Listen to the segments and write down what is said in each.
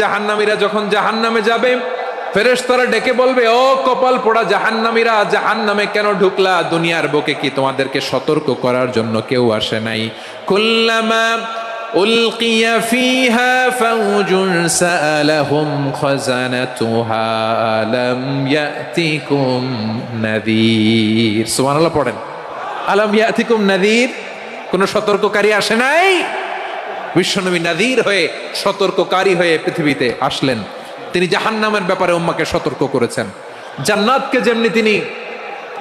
জাহান্নামীরা যখন জাহান্নামে যাবে, ফেরেশতারা ডেকে বলবে, ও কপাল পোড়া জাহান্নামীরা, জাহান্নামে কেন ঢুকলা? দুনিয়ার বুকে কি তোমাদেরকে সতর্ক করার জন্য কেউ আসে নাই? কুল্লামা উলকিয়া ফিহা ফাউজুন সাআলাহুম খাযানাতুহা আলাম ইয়াতিকুম নাযীর। সুবহানাল্লাহ পড়েন। আলাম ইয়াতিকুম নাযীর, কোন সতর্ককারী আসে নাই? বিশ্বনবী নাযীর হয়ে, সতর্ককারী হয়ে পৃথিবীতে আসলেন। তিনি জাহান্নামের ব্যাপারে উম্মাকে সতর্ক করেছেন। জান্নাতকে যেমনি তিনি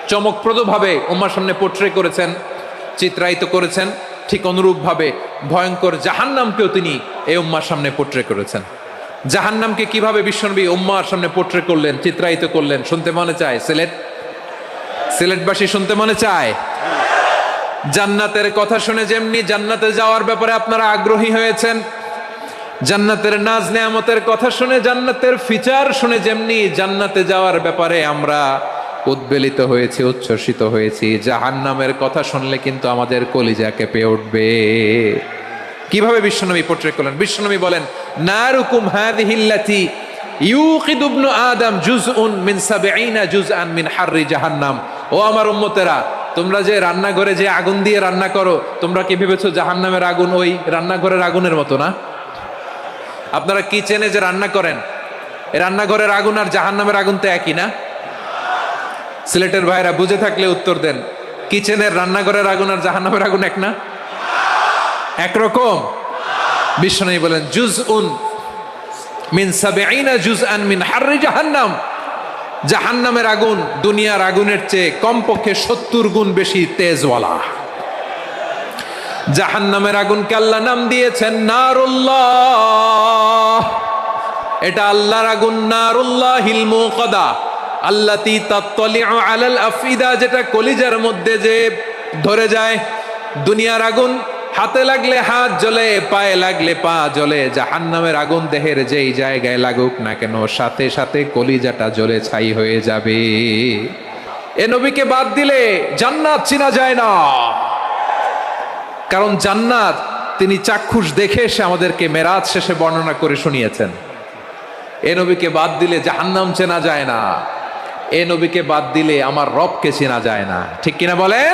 চমকপ্রদভাবে উম্মার সামনে পোট্রে করেছেন, চিত্রায়িত করেছেন, ঠিক অনুরূপভাবে ভয়ঙ্কর জাহান্নামকেও তিনি এই উম্মার সামনে পোট্রে করেছেন। জাহান্নামকে কিভাবে বিশ্বনবী উম্মার সামনে পোট্রে করলেন, চিত্রায়িত করলেন, শুনতে মনে চায়? সিলেটবাসী শুনতে মনে চায়? জান্নাতের কথা শুনে যেমনি জান্নাতে যাওয়ার ব্যাপারে আপনারা আগ্রহী হয়েছেন, জান্নাতের নাজ নেয়ামতের কথা শুনে, জান্নাতের ফিচার শুনে যেমনি জান্নাতে যাওয়ার ব্যাপারে আমরা উদ্বেলিত হয়েছি, উচ্ছ্বসিত হয়েছি, জাহান্নামের কথা শুনলে কিন্তু আমাদের কলিজা কেঁপে উঠবে। কিভাবে বিশ্বনবী পোট্রে করলেন? বিশ্বনবী বলেন, নারুকুম হাযিহিল্লাতী ইউকিদু ইবনু আদম জুজউন মিন ৭০ জুজআন মিন হাররি জাহান্নাম। ও আমার উম্মতেরা, তোমরা যে রান্নাঘরে যে আগুন দিয়ে রান্না করো, তোমরা কি ভেবেছো জাহান্নামের আগুন ওই রান্নাঘরের আগুনের মতো না? আপনারা কিচেনে যে রান্না করেন, এই রান্নাঘরের আগুন আর জাহান্নামের আগুন তো একই না? সিলেটের ভাইরা বুঝে থাকলে উত্তর দেন, কিচেনের রান্নাঘরের আগুন আর জাহান্নামের আগুন এক না? একরকম? বিশ্বনবী বলেন, জুজউন মিন ৭০ জুজআন মিন হাররি জাহান্নাম। জাহান্নামের আগুন দুনিয়ার আগুনের চেয়ে কমপক্ষে ৭০ গুণ বেশি তেজওয়ালা। জাহান্নামের আগুনকে আল্লাহ নাম দিয়েছেন নারুল্লাহ। এটা আল্লাহর আগুন, নারুল্লাহিল মুকাদা আল্লাতী তাত্তালিউ আলাল আফইদা, যেটা কলিজার মধ্যে যে ধরে যায়। দুনিয়ার আগুন হাতে লাগলে হাত জ্বলে, পায়ে লাগলে পা জ্বলে। জাহান্নামের আগুন দেহের যেই জায়গায় লাগুক না কেন, সাথে সাথে কলিজাটা জ্বলে ছাই হয়ে যাবে। এ নবীকে বাদ দিলে জান্নাত চিনা যায় না। কারণ জান্নাত তিনি চাক্ষুষ দেখে এসে আমাদেরকে মেরাজ শেষে বর্ণনা করে শুনিয়েছেন। এ নবীকে বাদ দিলে জাহান্নাম চেনা যায় না। এ নবীকে বাদ দিলে আমার রবকে চেনা যায় না। ঠিক কিনা বলেন?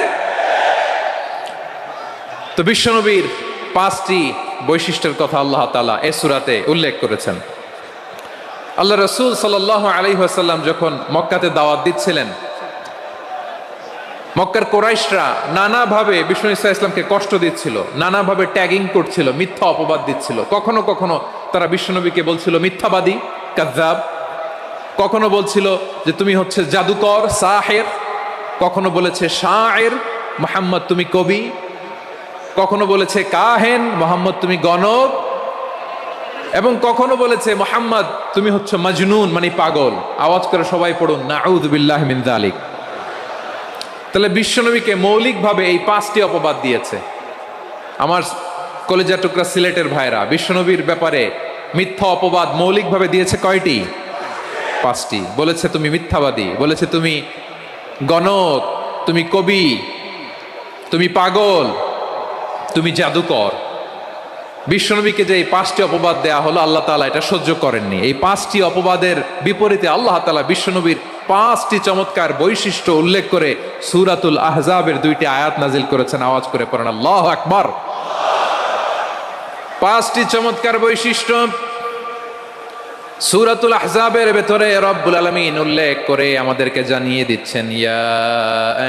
তো বিশ্বনবীর ৫টি বৈশিষ্ট্যের কথা আল্লাহ তাআলা এই সূরাতে উল্লেখ করেছেন। আল্লাহ রাসূল সাল্লাল্লাহু আলাইহি ওয়াসাল্লাম যখন মক্কাতে দাওয়াত দিচ্ছিলেন, মক্কার কুরাইশরা নানাভাবে বিষ্ণু ঈসা ইসলামকে কষ্ট দিচ্ছিল, নানাভাবে ট্যাগিং করছিল, মিথ্যা অপবাদ দিচ্ছিল। কখনো কখনো তারা বিশ্বনবীকে বলছিল মিথ্যাবাদী, কাযযাব। কখনো বলছিল যে তুমি হচ্ছে জাদুকর, সাহির। কখনো বলেছে শায়ের, মুহাম্মদ তুমি কবি। কখনো বলেছে কাহেন, মুহাম্মদ তুমি গণক। এবং কখনো বলেছে মুহাম্মদ তুমি হচ্ছে মাজনুন, মানে পাগল। আওয়াজ করে সবাই পড়ুন, নাউযু বিল্লাহি মিন যালিক। তাহলে বিশ্বনবীকে মৌলিকভাবে এই ৫টি অপবাদ দিয়েছে। আমার কলেজা টুকরা সিলেটের ভাইরা, বিশ্বনবীর ব্যাপারে মিথ্যা অপবাদ মৌলিকভাবে দিয়েছে কয়টি? ৫টি। বলেছে তুমি মিথ্যাবাদী, বলেছে তুমি গণক, তুমি কবি, তুমি পাগল, তুমি জাদুকর। বিশ্বনবীকে যে এই ৫টি অপবাদ দেয়া হলো, আল্লাহ তাআলা এটা সহ্য করেননি। এই ৫টি অপবাদের বিপরীতে আল্লাহ তাআলা বিশ্বনবীর ৫টি চমৎকার বৈশিষ্ট্য উল্লেখ করে সূরাতুল আহজাবের ২টি আয়াত নাজিল করেছেন। আওয়াজ করে পড়েন আল্লাহু আকবার। ৫টি চমৎকার বৈশিষ্ট্য সূরাতুল আহজাবের ভেতরে রব্বুল আলামিন উল্লেখ করে আমাদেরকে জানিয়ে দিচ্ছেন, ইয়া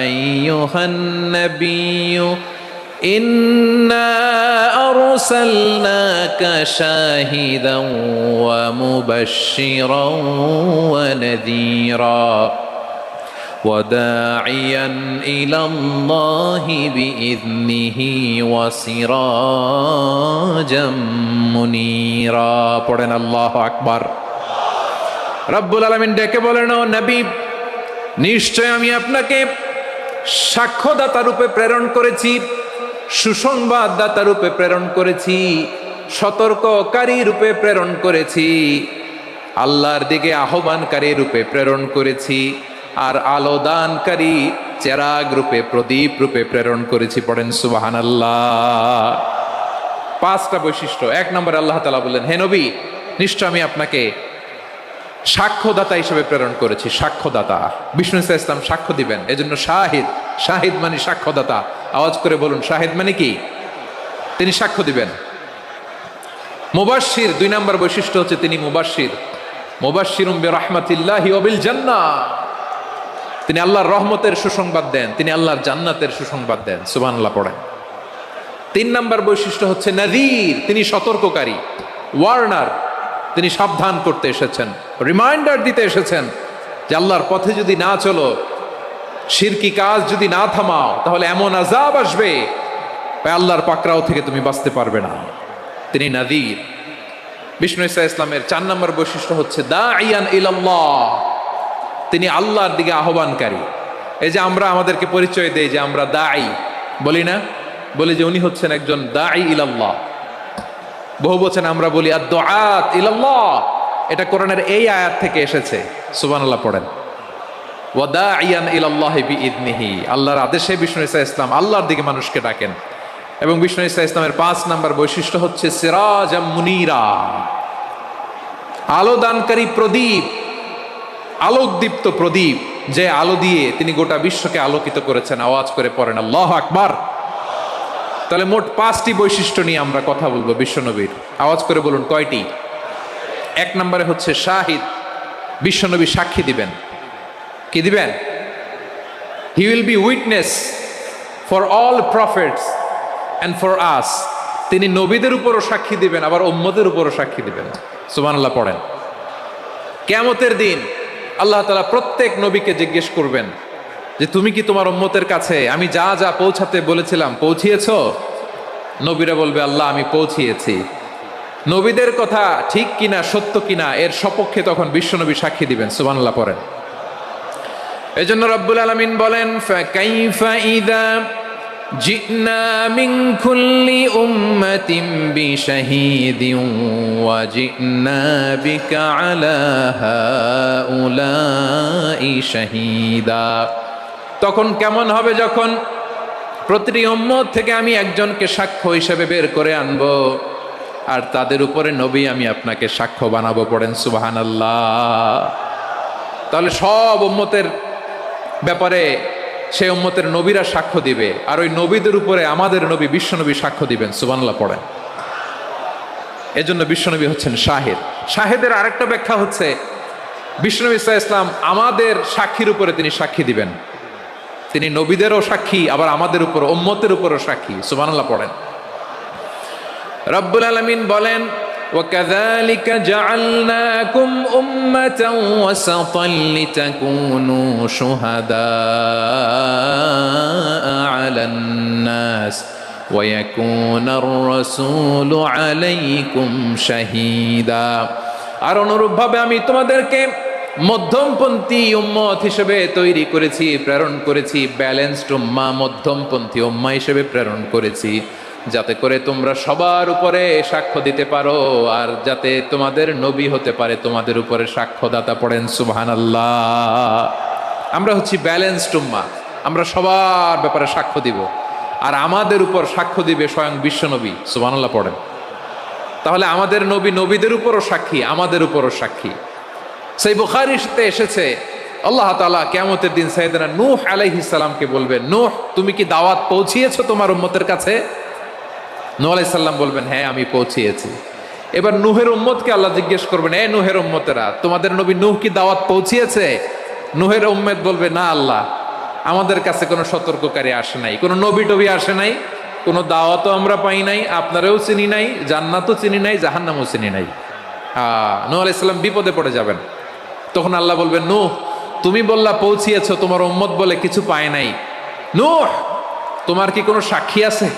আইয়ুহান নাবিয়্যু ইন্না আরসালনাকা শাহিদান ওয়া মুবাশশিরান ওয়া নাযীরা ওয়া দাঈয়ান ইলাল্লাহি বিইযনিহি ওয়া সিরাজাম মুনীরা। পড়েন আল্লাহু আকবার। রব্বুল আলামিন ডেকে বলেন, ও নবী, নিশ্চয় আমি আপনাকে সাক্ষ্যদাতা রূপে প্রেরণ করেছি, সুসংবাদদাতা রূপে প্রেরণ করেছি, সতর্ককারী রূপে প্রেরণ করেছি, আল্লাহর দিকে আহ্বানকারী রূপে প্রেরণ করেছি, আর আলোদানকারী চেরাগ রূপে, প্রদীপ রূপে প্রেরণ করেছি। পড়েন সুবহানাল্লাহ। ৫টা বৈশিষ্ট্য। ১ নম্বরে আল্লাহ তাআলা বললেন, হে নবী, নিশ্চয় আমি আপনাকে সাক্ষ্যদাতা হিসেবে প্রেরণ করেছি। সাক্ষ্যদাতা, বিষ্ণু ইসা ইসলাম সাক্ষ্য দিবেন, এজন্য শাহিদ। শাহিদ মানে সাক্ষ্যদাতা। আওয়াজ করে বলুন, শাহিদ মানে কি? তিনি সাক্ষ্য দিবেন। মুবাশশির, 2 নম্বর বৈশিষ্ট্য হচ্ছে তিনি মুবাশশির। মুবাশশিরুম বিরাহমাতিল্লাহি ওয়া বিল জান্নাহ, তিনি আল্লাহর রহমতের সুসংবাদ দেন, তিনি আল্লাহর জান্নাতের সুসংবাদ দেন। সুবহানাল্লাহ পড়েন। 3 নম্বর বৈশিষ্ট্য হচ্ছে নাযীর, তিনি সতর্ককারী, ওয়ার্নার, তিনি সাবধান করতে এসেছেন, রিমাইন্ডার দিতে এসেছেন যে আল্লাহর পথে যদি না চলো, শিরকি কাজ যদি না থামাও, তাহলে এমন আযাব আসবে আল্লাহর পাকড়াও থেকে তুমি বাঁচতে পারবে না। তিনি নাযীর। বিষ্ণু ইসা ইসলামের 4 নম্বর বৈশিষ্ট্য হচ্ছে দাঈয়ান ইলাল্লাহ, তিনি আল্লাহর দিকে আহ্বানকারী। এই যে আমরা আমাদেরকে পরিচয় দেই যে আমরা দাঈ, বলি না? বলি যে উনি হচ্ছেন একজন দাঈ ইলাল্লাহ। বহু বচন আমরা বলি আদ-দুআত ইলাল্লাহ, এটা কোরআনের এই আয়াত থেকে এসেছে। সুবহানাল্লাহ পড়েন। ওয়া দাঈয়ান ইলাল্লাহি বিইذনিহি, আল্লাহর আদেশে বিষ্ণু ইসা ইসলাম আল্লাহর দিকে মানুষকে ডাকেন। এবং বিষ্ণু ইসা ইসলামের 5 নম্বর বৈশিষ্ট্য হচ্ছে সিরাজাম মুনীরা, আলো দানকারী প্রদীপ, আলোকদীপ্ত প্রদীপ, যে আলো দিয়ে তিনি গোটা বিশ্বকে আলোকিত করেছেন। আওয়াজ করে পড়েন আল্লাহু আকবার। তাহলে মোট 5টি বৈশিষ্ট্য নিয়ে আমরা কথা বলবো বিশ্বনবীর। আওয়াজ করে বলুন কয়টি? 1 নম্বরে হচ্ছে শাহিদ, বিশ্বনবী সাক্ষী দিবেন। কি দিবেন? He will be witness for all prophets and for us, তিনি নবীদের উপরও সাক্ষী দিবেন, আবার উম্মতের উপরও সাক্ষী দিবেন। সুবহানাল্লাহ পড়েন। কিয়ামতের দিন আল্লাহ তাআলা প্রত্যেক নবীকে জিজ্ঞেস করবেন যে তুমি কি তোমার উম্মতের কাছে আমি যা যা পৌঁছাতে বলেছিলাম পৌঁছিয়েছো? নবীরা বলবে আল্লাহ আমি পৌঁছিয়েছি। নবীদের কথা ঠিক কিনা, সত্য কিনা, এর সপক্ষে তখন বিশ্বনবী সাক্ষী দিবেন। সুবহানাল্লাহ পড়েন। এজন্য রব্বুল আলামিন বলেন ফাকাইফা ইযা জিনা মিন কুল্লি উম্মাতিন বিশাহীদিন ওয়া জিনা বিকা আলা হাউলাই শাহীদা। তখন কেমন হবে যখন প্রতিটি উম্মত থেকে আমি একজনকে সাক্ষ্য হিসেবে বের করে আনবো, আর তাদের উপরে নবী আমি আপনাকে সাক্ষ্য বানাবো। পড়েন সুবহানাল্লাহ। তাহলে সব উম্মতের ব্যাপারে সেই উম্মতের নবীরা সাক্ষ্য দিবে, আর ওই নবীদের উপরে আমাদের নবী বিশ্বনবী সাক্ষ্য দিবেন। সুবহানাল্লাহ পড়েন। এজন্য বিশ্বনবী হচ্ছেন শাহিদ। শাহিদের আরেকটা ব্যাখ্যা হচ্ছে বিশ্বনবী সাল্লাল্লাহু আলাইহি ওয়াসাল্লাম আমাদের সাক্ষীর উপরে তিনি সাক্ষী দিবেন। তিনি নবীদেরও সাক্ষী, আবার আমাদের উপর উম্মতের উপরও সাক্ষী। সুবহানাল্লাহ পড়েন। রব্বুল আলামিন বলেন وَكَذَلِكَ جَعَلْنَاكُمْ أُمَّةً وَسَطًا لِتَكُونُوا شُهَدَاءَ عَلَى النَّاسِ وَيَكُونَ الرَّسُولُ عَلَيْكُمْ شَهِيدًا। আর অনুরূপভাবে আমি তোমাদেরকে মধ্যমপন্থী উম্মত হিসেবে তৈরি করেছি, প্রেরণ করেছি। ব্যালেন্সড উম্মাহ, মধ্যমপন্থী উম্মাহ হিসেবে প্রেরণ করেছি, যাতে করে তোমরা সবার উপরে সাক্ষ্য দিতে পারো, আর যাতে তোমাদের নবী হতে পারে তোমাদের উপরে সাক্ষ্যদাতা। পড়েন সুবহানাল্লাহ। আমরা হচ্ছি ব্যালেন্সড উম্মাহ, আমরা সবার ব্যাপারে সাক্ষ্য দিব, আর আমাদের উপর সাক্ষ্য দিবে স্বয়ং বিশ্বনবী। সুবহানাল্লাহ পড়েন। তাহলে আমাদের নবী নবীদের উপরও সাক্ষী, আমাদের উপরও সাক্ষী। সেই বুখারীতে এসেছে আল্লাহ তাআলা কিয়ামতের দিন সাইয়েদনা নূহ আলাইহিস সালামকে বলবেন, নূহ তুমি কি দাওয়াত পৌঁছিয়েছো তোমার উম্মতের কাছে? নূহ আলাইহিস সালাম বলবেন হ্যাঁ আমি পৌঁছিয়েছি। এবার নূহের উম্মতকে আল্লাহ জিজ্ঞেস করবেন, এ নূহের উম্মতেরা, তোমাদের নবী নূহ কি দাওয়াত পৌঁছিয়েছে? নূহের উম্মত বলবে না আল্লাহ, আমাদের কাছে কোনো সতর্ককারী আসে নাই, কোনো নবী টবি আসে নাই, কোনো দাওয়াতও আমরা পাই নাই, আপনারাও চিনি নাই, জান্নাতও চিনি নাই, জাহান্নামও চিনি নাই। নূহ আলাইহিস সালাম বিপদে পড়ে যাবেন। তখন আল্লাহ বলবেন, নূহ তুমি বললা পৌঁছিয়েছো, তোমার উম্মত বলে কিছু পায় নাই। নূহ তোমার কি কোনো সাক্ষী আছে?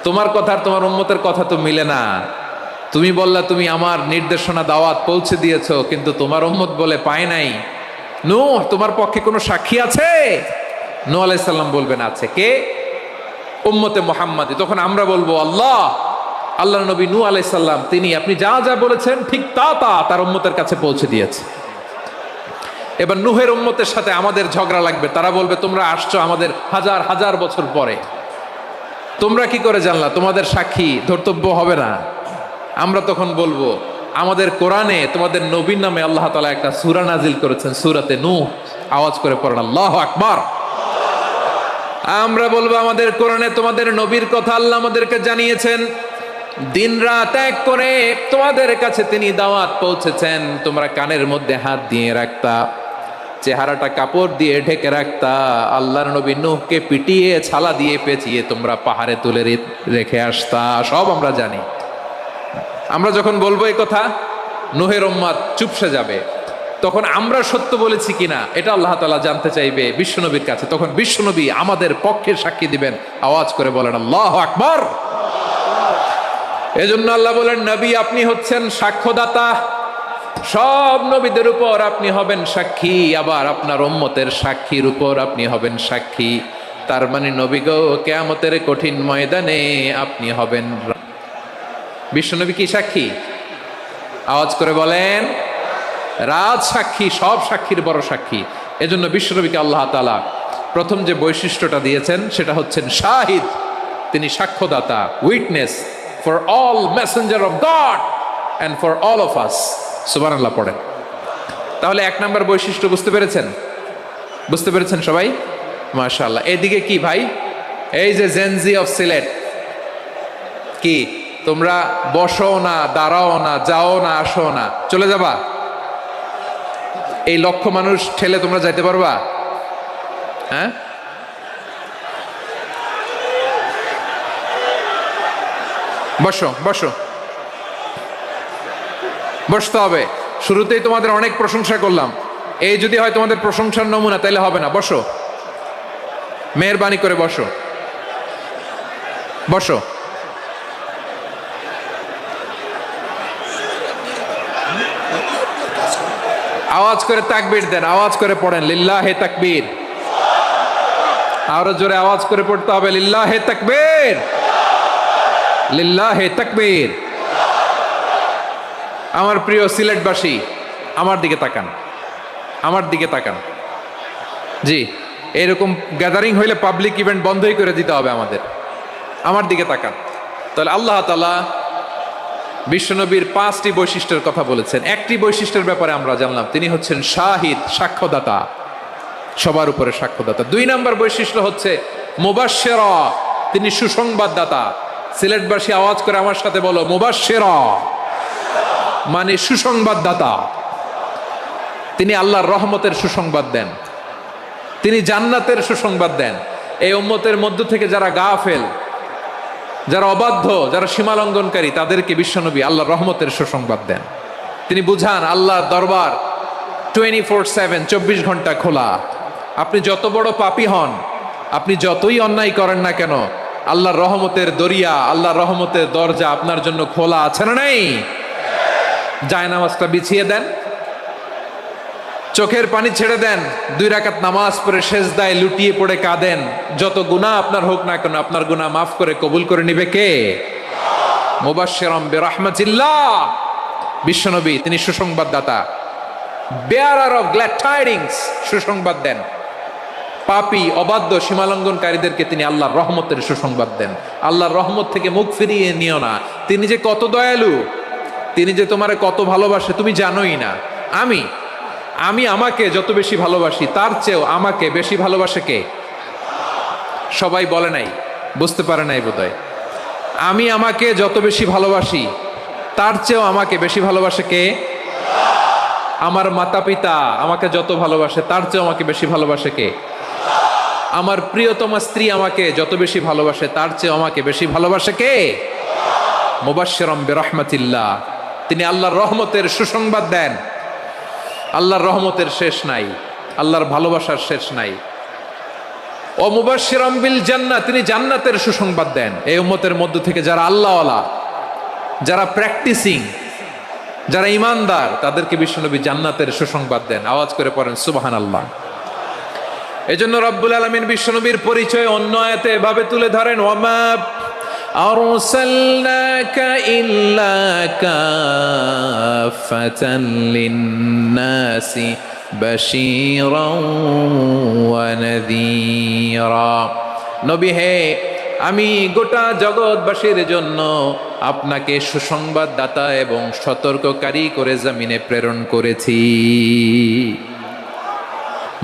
তোমার কথা আর তোমার উম্মতের কথা তো মিলে না। তুমি বললা তুমি আমার নির্দেশনা দাওয়াত পৌঁছে দিয়েছো, কিন্তু তোমার উম্মত বলে পায় নাই। নূহ তোমার পক্ষে কোনো সাক্ষী আছে? নূহ আলাইহিস সালাম বলবেন আছে। কে? উম্মতে মুহাম্মাদী। তখন আমরা বলবো আল্লাহ, আল্লাহর নবী নূহ আলাইহিস সালাম তিনি আপনি যা যা বলেছেন ঠিক তা তা তার উম্মতের কাছে পৌঁছে দিয়েছে। এবার নূহের উম্মতের সাথে আমাদের ঝগড়া লাগবে। তারা বলবে তোমরা আসছো আমাদের হাজার হাজার বছর পরে, তোমরা কি করে জানলা? তোমাদের সাক্ষী ধর্তব্য হবে না। আমরা তখন বলবো আমাদের কোরআনে তোমাদের নবীর নামে আল্লাহ তাআলা একটা সূরা নাজিল করেছেন, সূরাতে নূহ। আওয়াজ করে পড়েন আল্লাহু আকবার। আমরা বলবো আমাদের কোরআনে তোমাদের নবীর কথা আল্লাহ আমাদেরকে জানিয়েছেন, দিন রাত এক করে তোমাদের কাছে তিনি দাওয়াত পৌঁছেছেন। তোমরা কানের মধ্যে হাত দিয়ে রাখতা, চেহারাটা কাপড় দিয়ে ঢেকে রাখতা, আল্লাহর নবী নূহকে পিটিয়ে ছালা দিয়ে পেঁচিয়ে তোমরা পাহাড়ে তুলে রেখে আসতা। সব আমরা জানি। আমরা যখন বলবো এই কথা, নূহের উম্মত চুপসে যাবে। তখন আমরা সত্য বলেছি কিনা এটা আল্লাহ তাআলা জানতে চাইবে বিশ্বনবীর কাছে। তখন বিশ্বনবী আমাদের পক্ষে সাক্ষী দিবেন। আওয়াজ করে বলেন আল্লাহু আকবার। এজন্য আল্লাহ বলেন, নবী আপনি হচ্ছেন সাক্ষ্যদাতা, সব নবীদের উপর আপনি হবেন সাক্ষী, আবার আপনার উম্মতের সাক্ষীর উপর আপনি হবেন সাক্ষী। তার মানে নবী গো, কিয়ামতের কঠিন ময়দানে আপনি হবেন। বিশ্বনবী কি সাক্ষী? আওয়াজ করে বলেন, রাজ সাক্ষী, সব সাক্ষীর বড় সাক্ষী। এজন্য বিশ্বনবীকে আল্লাহ তাআলা প্রথম যে বৈশিষ্ট্যটা দিয়েছেন সেটা হচ্ছেন শাহিদ। তিনি সাক্ষ্যদাতা, witness for all messenger of God and for all of us. সুবহানাল্লাহ পড়েন। তাহলে এক নাম্বার বৈশিষ্ট্য বুঝতে পেরেছেন? বুঝতে পেরেছেন সবাই? মাশাআল্লাহ। এদিকে কি ভাই, এই যে জেনজি অফ সিলেট, কি তোমরা বসো না, দাঁড়াও না, যাও না, আসো না, চলে যাবা? এই লক্ষ মানুষ ঠেলে তোমরা যাইতে পারবা? হ্যাঁ, বসো বসো, বসতে হবে। শুরুতেই তোমাদের অনেক প্রশংসা করলাম, এই যদি হয় তোমাদের প্রশংসার নমুনা তাইলে হবে না। বসো, মেহেরবানি করে বসো, বসো। আওয়াজ করে তাকবীর দেন, আওয়াজ করে পড়েন লিল্লাহে তাকবীর। আরো জোরে আওয়াজ করে পড়তে হবে লিল্লাহে তাকবীর, লিল্লাহে তাকবীর। আমার প্রিয় সিলেটবাসী, আমার দিকে তাকান, আমার দিকে তাকান। জি, এরকম গ্যাদারিং হইলে পাবলিক ইভেন্ট বন্ধই করে দিতে হবে আমাদের। আমার দিকে তাকান। তাহলে আল্লাহ তাআলা বিশ্বনবীর 5টি বৈশিষ্ট্যের কথা বলেছেন। একটি বৈশিষ্ট্যের ব্যাপারে আমরা জানলাম, তিনি হচ্ছেন শাহিদ, সাক্ষ্যদাতা, সবার উপরে সাক্ষ্যদাতা। 2 নম্বর বৈশিষ্ট্য হচ্ছে মুবাশশিরা, তিনি সুসংবাদদাতা। সিলেটবাসী আওয়াজ করে আমার সাথে বলো, মুবাশশিরা মানে সুসংবাদদাতা। তিনি আল্লাহর রহমতের সুসংবাদ দেন, তিনি জান্নাতের সুসংবাদ দেন। এই উম্মতের মধ্য থেকে যারা গাফেল, যারা অবাধ্য, যারা সীমালঙ্ঘনকারী, তাদেরকে বিশ্বনবী আল্লাহর রহমতের সুসংবাদ দেন। তিনি বুঝান আল্লাহর দরবার 24/7, 24 ঘন্টা খোলা। আপনি যত বড় পাপী হন, আপনি যতই অন্যায় করেন না কেন, আল্লাহর রহমতের দরিয়া, আল্লাহর রহমতের দরজা আপনার জন্য খোলা আছে না নাই? জায়নামাজটা বিছিয়ে দেন, চোখের পানি ছেড়ে দেন, 2 রাকাত নামাজ পড়ে সেজদায় লুটিয়ে পড়ে কাঁদেন। যত গুনাহ আপনার হোক না কেন, আপনার গুনাহ মাফ করে কবুল করে নিবে কে? মুবাশশিরাম বিরাহমাতিল্লাহ। বিশ্বনবী তিনি সুসংবাদদাতা, বেয়ারার অফ গ্ল্যাড টাইডিংস, সুসংবাদ দেন। পাপী, অবাধ্য, সীমালঙ্ঘনকারীদেরকে তিনি আল্লাহর রহমতের সুসংবাদ দেন। আল্লাহর রহমত থেকে মুখ ফিরিয়ে নিও না। তিনি যে কত দয়ালু, তিনি যে তোমারে কত ভালোবাসে তুমি জানোই না। আমি আমাকে যত বেশি ভালোবাসি, তার চেয়েও আমাকে বেশি ভালোবাসে কে? সবাই বলে নাই, বুঝতে পারে নাই বোধহয়। আমি আমাকে যত বেশি ভালোবাসি, তার চেয়েও আমাকে বেশি ভালোবাসে কে? আমার মাতা পিতা আমাকে যত ভালোবাসে, তার চেয়েও আমাকে বেশি ভালোবাসে কে? আমার প্রিয়তমা স্ত্রী আমাকে যত বেশি ভালোবাসে, তার চেয়েও আমাকে বেশি ভালোবাসে কে? মুবাশশিরাম বিরাহমাতিল্লাহ, তিনি আল্লাহর রহমতের সুসংবাদ দেন। আল্লাহর রহমতের শেষ নাই, আল্লাহর ভালোবাসার শেষ নাই। ও মুবাশশিরাম বিল জান্নাহ, তিনি জান্নাতের সুসংবাদ দেন। এই উম্মতের মধ্য থেকে যারা আল্লাহওয়ালা, যারা প্র্যাকটিসিং, যারা ইমানদার, তাদেরকে বিশ্বনবী জান্নাতের সুসংবাদ দেন। আওয়াজ করে পড়েন সুবহানাল্লাহ। এজন্য রব্বুল আলামিন বিশ্বনবীর পরিচয় অন্য আয়াতে এভাবে তুলে ধরেন, ওয়ামা আরসালনাকা ইল্লা কাফাতান লিন্নাসি বাশীরাও ওয়া নাযীরা। নবী হে, আমি গোটা জগৎবাসীর জন্য আপনাকে সুসংবাদদাতা এবং সতর্ককারী করে জমিনে প্রেরণ করেছি।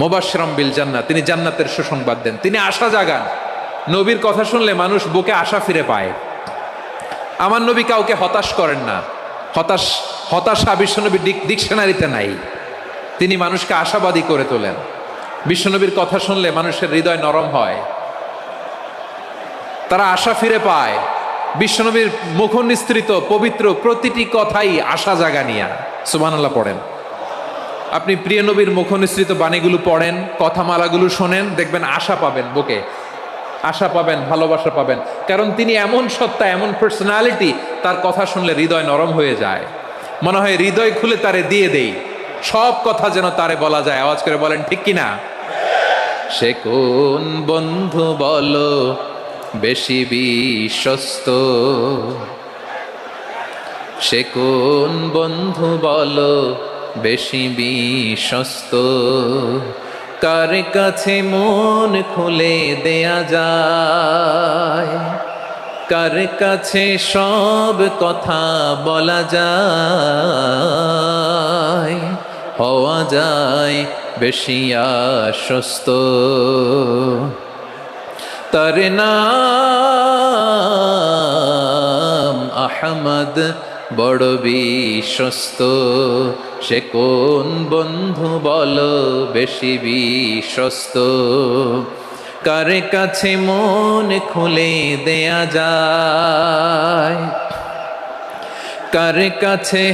মুবাশশিরাম বিল জান্নাহ, তিনি জান্নাতের সুসংবাদ দেন, তিনি আশা জাগান। নবীর কথা শুনলে মানুষ বুকে আশা ফিরে পায়। আমার নবী কাউকে হতাশ করেন না। হতাশা বিশ্বনবীর ডিকশনারিতে নাই। তিনি মানুষকে আশাবাদী করে তোলেন। বিশ্বনবীর কথা শুনলে মানুষের হৃদয় নরম হয়, তারা আশা ফিরে পায়। বিশ্বনবীর মুখ নিঃসৃত পবিত্র প্রতিটি কথাই আশা জাগানিয়া। সুবহানাল্লাহ পড়েন। আপনি প্রিয় নবীর মুখ নিঃসৃত বাণীগুলো পড়েন, কথামালাগুলো শোনেন, দেখবেন আশা পাবেন, বুকে আশা পাবেন, ভালোবাসা পাবেন। কারণ তিনি এমন সত্তা, এমন পার্সোনালিটি, তার কথা শুনলে হৃদয় নরম হয়ে যায়। মনে হয় হৃদয় খুলে তারে দিয়ে দেই, সব কথা যেন তারে বলা যায়। আওয়াজ করে বলেন ঠিক কিনা? সে কোন বন্ধু বলো বেশি বিশ্বস্ত, সে কোন বন্ধু বলো বেশি বিশ্বস্ত, কার কাছে মন খুলে দেয়া যায়, কার কাছে সব কথা বলা যায়, হওয়া যায় বেশি আশ্বস্ত। তার নাম আহমদ, বড় বিশ্বস্ত। সে কোন বন্ধু বলো বেশি বিশ্বস্ত, কার কাছে মন খুলে দেয়া যায়, কার কাছে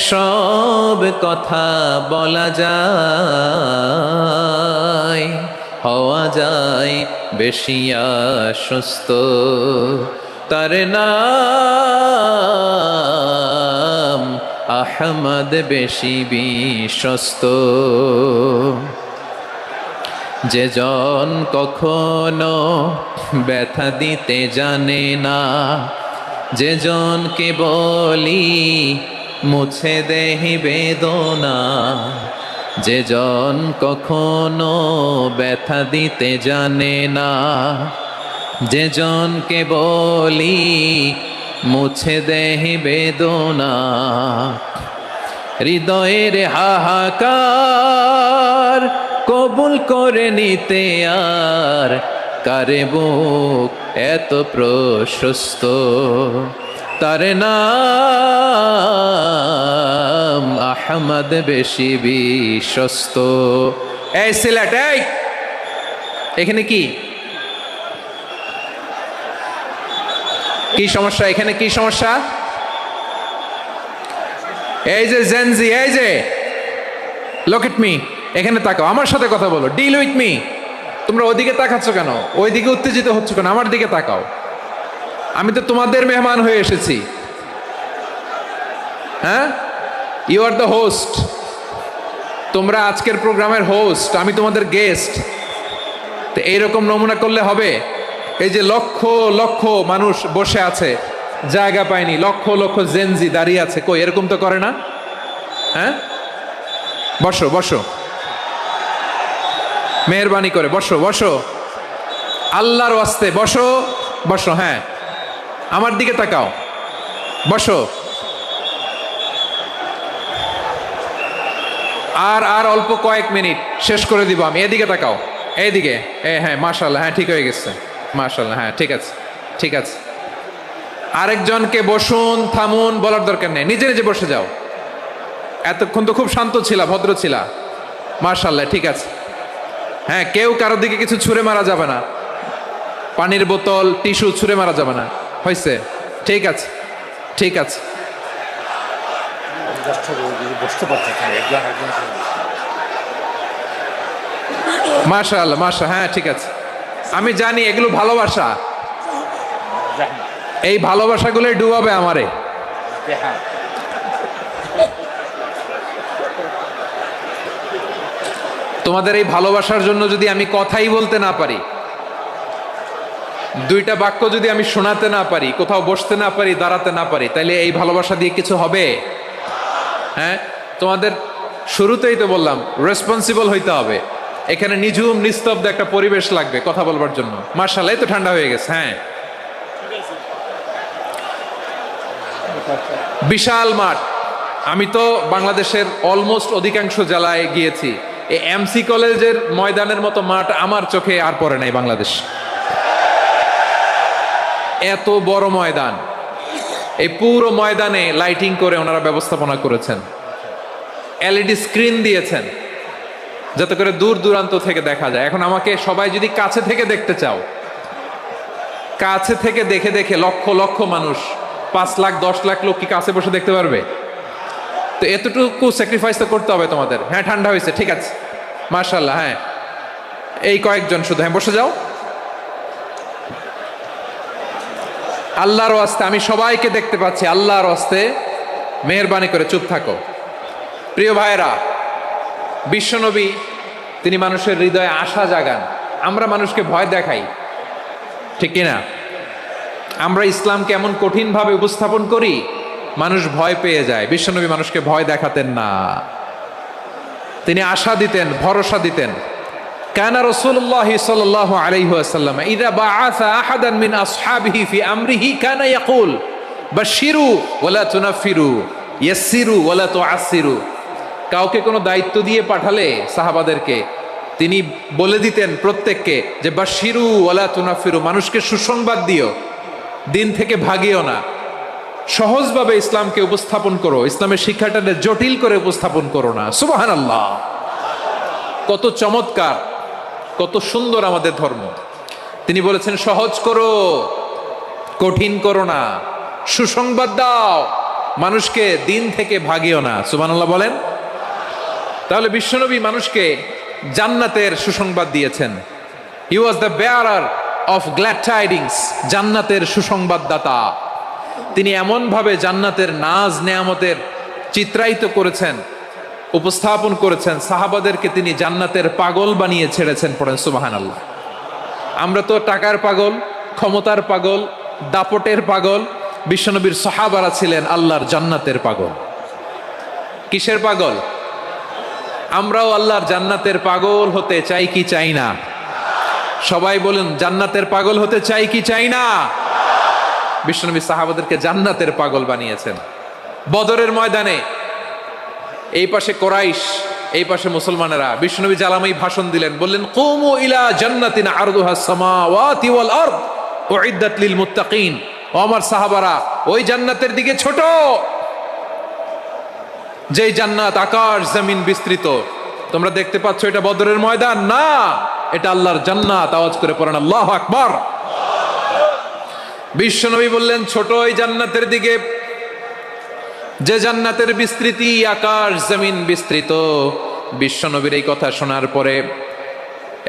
সব কথা বলা যায়, হওয়া যায় বেশি আশ্বস্ত। তার নাম আহমদ, বেশি বিশ্বস্ত। যে জন কখনো ব্যথা দিতে জানে না, যে জনকে বলি মুছে দেহি বেদনা, যে জন কখনো ব্যথা দিতে জানে না, যে জনকে বলি মুছে দেহি বেদনা, হৃদয়ের হাহাকার কবুল করে নিতে আর কারে বুক এত প্রশস্ত। তার নাম আহমদ, বেশি বিশ্বস্ত। এই সিলেট, এই এখানে কি কি সমস্যা? এখানে কি সমস্যা? এই যে জেনজি, এই যে লুক এট মি, এখানে তাকাও, আমার সাথে কথা বলো, ডিল উইথ মি। তোমরা ওইদিকে তাকাচ্ছ কেন? ওইদিকে উত্তেজিত হচ্ছ কেন? আমার দিকে তাকাও। আমি তো তোমাদের মেহমান হয়ে এসেছি। হ্যাঁ, ইউ আর দ্য হোস্ট। তোমরা আজকের প্রোগ্রামের হোস্ট, আমি তোমাদের গেস্ট। তো এইরকম নমুনা করলে হবে? এই যে লক্ষ লক্ষ মানুষ বসে আছে, জায়গা পায়নি, লক্ষ লক্ষ জেনজি দাঁড়িয়ে আছে, কই এরকম তো করে না? হ্যাঁ, বসো বসো, মেহরবানি করে বসো বসো, আল্লাহর ওয়াস্তে বসো বসো। হ্যাঁ, আমার দিকে তাকাও, বসো। আর অল্প কয়েক মিনিট, শেষ করে দিব আমি। এদিকে তাকাও, এইদিকে। হ্যাঁ, মাশাআল্লাহ, হ্যাঁ ঠিক হয়ে গেছে, মাশাআল্লাহ, হ্যাঁ ঠিক আছে, ঠিক আছে। আরেকজনকে বসুন, থামুন বলার দরকার নেই, নিজে নিজে বসে যাও। এতক্ষণ তো খুব শান্ত ছিলা, ভদ্র ছিলা, মাশাআল্লাহ, ঠিক আছে। হ্যাঁ, কেউ কারোর দিকে কিছু ছুঁড়ে মারা যাবে না, পানির বোতল, টিস্যু ছুঁড়ে মারা যাবে না, হয়েছে? ঠিক আছে, ঠিক আছে। মাশাআল্লাহ, মাশাআল্লাহ, হ্যাঁ ঠিক আছে। আমি জানি এগুলো ভালোবাসা, এই ভালোবাসাগুলো ডুবাবে আমারে। তোমাদের এই ভালোবাসার জন্য যদি আমি কথাই বলতে না পারি, দুইটা বাক্য যদি আমি শোনাতে না পারি, কোথাও বসতে না পারি, দাঁড়াতে না পারি, তাহলে এই ভালোবাসা দিয়ে কিছু হবে? হ্যাঁ, তোমাদের শুরুতেই তো বললাম রেসপন্সিবল হইতে হবে। এখানে নিঝুম নিস্তব্ধ একটা পরিবেশ লাগবে কথা বলবার জন্য। মাশাআল্লাহ, তো ঠান্ডা হয়ে গেছে। হ্যাঁ, বিশাল মাঠ। আমি তো বাংলাদেশের অলমোস্ট অধিকাংশ জেলায় গিয়েছি, এই এমসি কলেজের ময়দানের মতো মাঠ আমার চোখে আর পড়ে নাই বাংলাদেশ। এত বড় ময়দান, এই পুরো ময়দানে লাইটিং করে ওনারা ব্যবস্থাপনা করেছেন, এলইডি স্ক্রিন দিয়েছেন যাতে করে দূর দূরান্ত থেকে দেখা যায়। এখন আমাকে সবাই যদি কাছে থেকে দেখতে চাও, কাছে থেকে দেখে দেখে লক্ষ লক্ষ মানুষ, 5 লাখ 10 লাখ লোক কি কাছে বসে দেখতে পারবে? তো এতটুকু স্যাক্রিফাইস তো করতে হবে তোমাদের। হ্যাঁ, ঠান্ডা হয়েছে, ঠিক আছে, মাশাআল্লাহ। হ্যাঁ, এই কয়েকজন শুধু, হ্যাঁ বসে যাও। আল্লাহর ওয়াস্তে আমি সবাইকে দেখতে পাচ্ছি, আল্লাহর ওয়াস্তে মেহেরবানি করে চুপ থাকো। প্রিয় ভাইরা, বিশ্বনবী তিনি মানুষের হৃদয়ে আশা জাগান। আমরা মানুষকে ভয় দেখাই, ঠিক কিনা? আমরা ইসলামকে এমন কঠিনভাবে উপস্থাপন করি, মানুষ ভয় পেয়ে যায়। বিশ্বনবী মানুষকে ভয় দেখাতেন না, তিনি আশা দিতেন, ভরসা দিতেন। কানা রাসূলুল্লাহ সাল্লাল্লাহু আলাইহি ওয়াসাল্লাম ইযা বাআসা আহাদান মিন আসহাবিহি ফি আমরিহি কানা ইয়াকুল বাশশিরু ওয়ালা তুনাফিরু ইয়াসসিরু ওয়ালা তুআসসিরু। কাউকে কোনো দায়িত্ব দিয়ে পাঠালে সাহাবাদেরকে তিনি বলে দিতেন প্রত্যেককে যে বাশশিরু ওয়ালা তুনাফিরু, মানুষকে সুসংবাদ দিও, দিন থেকে ভাগিও না, সহজভাবে ইসলামকে উপস্থাপন করো, ইসলামের শিক্ষাটাকে জটিল করে উপস্থাপন করো না। সুবহানাল্লাহ, কত চমৎকার, কত সুন্দর আমাদের ধর্ম। তিনি বলেছেন সহজ করো, কঠিন করো না, সুসংবাদ দাও, মানুষকে দিন থেকে ভাগিও না। সুবহানাল্লাহ বলেন। তাহলে বিশ্বনবী মানুষকে জান্নাতের সুসংবাদ দিয়েছেন। He was the bearer of glad tidings, জান্নাতের সুসংবাদদাতা। তিনি এমনভাবে জান্নাতের নাজ নেয়ামতের চিত্রায়িত করেছেন, উপস্থাপন করেছেন, সাহাবাদেরকে তিনি জান্নাতের পাগল বানিয়ে ছেড়েছেন। পড়েন সুবহানাল্লাহ। আমরা তো টাকার পাগল, ক্ষমতার পাগল, দাপটের পাগল। বিশ্বনবীর সাহাবারা ছিলেন আল্লাহর জান্নাতের পাগল। কিসের পাগল? আমরাও আল্লাহর জান্নাতের পাগল হতে চাই কি চাই না? সবাই বলুন, জান্নাতের পাগল হতে চাই কি চাই না? বিশ্বনবী সাহাবাদেরকে জান্নাতের পাগল বানিয়েছেন। বদরের ময়দানে এই পাশে কোরাইশ, এই পাশে মুসলমানেরা। বিশ্বনবী জালামাই ভাষণ দিলেন, বললেন কুমু ইলা জান্নাতিন আরদুহা সামাওয়াতি ওয়াল আরদ উইদ্দাত লিল মুত্তাকিন। ও আমার সাহাবারা, ওই জান্নাতের দিকে ছোট, যেই জান্নাত আকাশ জমিন বিস্তৃত। তোমরা দেখতে পাচ্ছ এটা বদরের ময়দান না, এটা আল্লাহর জান্নাত। আওয়াজ করে পড়েন আল্লাহু আকবার। বিশ্বনবী বললেন ছোট ওই জান্নাতের দিকে, যে জান্নাতের বিস্তৃতি আকাশ জমিন বিস্তৃত। বিশ্বনবীর এই কথা শোনার পরে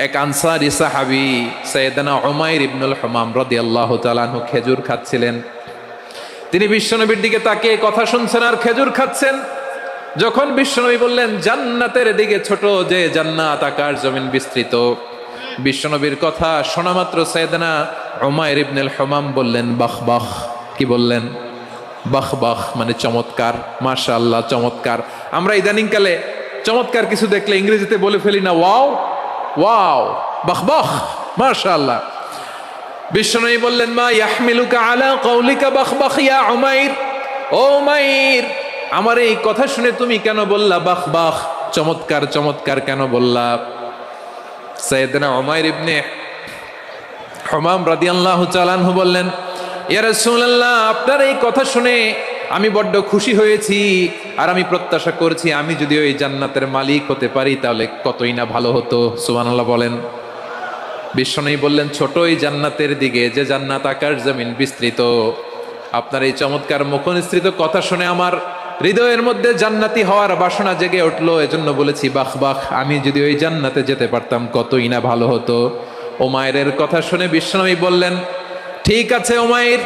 এক আনসারী সাহাবী সাইয়েদনা উমাইর ইবনুল হুমাম রাদিয়াল্লাহু তাআলা আনহু খেজুর খাচ্ছিলেন। তিনি বিশ্বনবীর দিকে তাকিয়ে কথা শুনছেন আর খেজুর খাচ্ছেন। যখন বিশ্বনবী বললেন জান্নাতের দিকে ছোট, যে জান্নাত আকাশ জমিন বিস্তৃত, বিশ্বনবীর কথা শোনা মাত্র সাইয়েদনা উমাইর ইবনুল হুমাম বললেন বাহ বাহ। কি বললেন? বাহ বাহ, মানে চমৎকার, মাশাআল্লাহ, চমৎকার। আমরা ইদানিংকালে চমৎকার কিছু দেখলে ইংরেজিতে বলে ফেলি না, ওয়াও ওয়াও, বাহ বাহ, মাশাআল্লাহ। বিশ্বনবী বললেন মা ইয়াহমিলুকা আলা কওলিকা বাহ বাহ ইয়া উমাইর। ও উমাইর, আমার এই কথা শুনে তুমি কেন বললা বাহ বাহ, চমৎকার চমৎকার কেন বললা? সাইয়েদনা উমাইর ইবনে হুমাম রাদিয়াল্লাহু তাআলা আনহু বললেন ইয়া রাসূলুল্লাহ, আপনার এই কথা শুনে আমি বড্ড খুশি হয়েছি, আর আমি প্রত্যাশা করছি আমি যদি ওই জান্নাতের মালিক হতে পারি তাহলে কতই না ভালো হতো। সুবহানাল্লাহ বলেন। বিশ্বনবী বললেন ছোট ওই জান্নাতের দিকে, যে জান্নাত আকাশ জমিন বিস্তৃত। আপনার এই চমৎকার মুখনিসৃত কথা শুনে আমার হৃদয়ের মধ্যে জান্নাতি হওয়ার বাসনা জেগে উঠলো, এজন্য বলেছি বাহ বাহ, আমি যদি ওই জান্নাতে যেতে পারতাম কতই না ভালো হতো। উমাইরের কথা শুনে বিশ্বনবী বললেন ঠিক আছে উমাইর,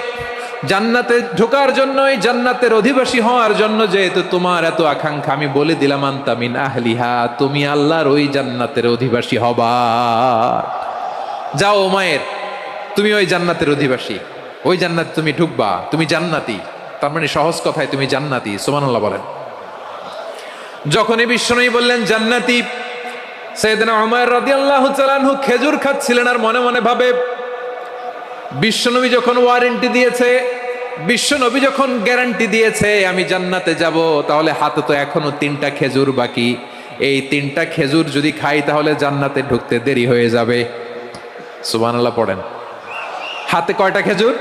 জান্নাতে ঢোকার জন্য, এই জান্নাতের অধিবাসী হওয়ার জন্য যেহেতু তোমার এত আকাঙ্ক্ষা, আমি বলে দিলাম আনতা মিন আহলিহা, তুমি আল্লাহর ওই জান্নাতের অধিবাসী হবা। যাও উমাইর, তুমি ওই জান্নাতের অধিবাসী, ওই জান্নাতে তুমি ঢুকবা, তুমি জান্নাতি। তার মানে সহজ কথায় তুমি জান্নাতি। সুবহানাল্লাহ বলেন। যখনই বিশ্বনবী বললেন জান্নাতি, সাইয়েদনা উমাইর রাদিয়াল্লাহু তাআলা আনহু খেজুর খাচ্ছিলেন আর মনে মনে ভাবে বিশ্বনবী যখন ওয়ারেন্টি দিয়েছে বিশ্ব নবী যখন গ্যারান্টি দিয়েছে আমি জান্নাতে যাব, তাহলে হাতে তো এখনো 3টা খেজুর বাকি। এই 3টা খেজুর যদি খাই তাহলে জান্নাতে ঢুকতে দেরি হয়ে যাবে। সুবহানাল্লাহ পড়েন। হাতে কয়টা খেজুর?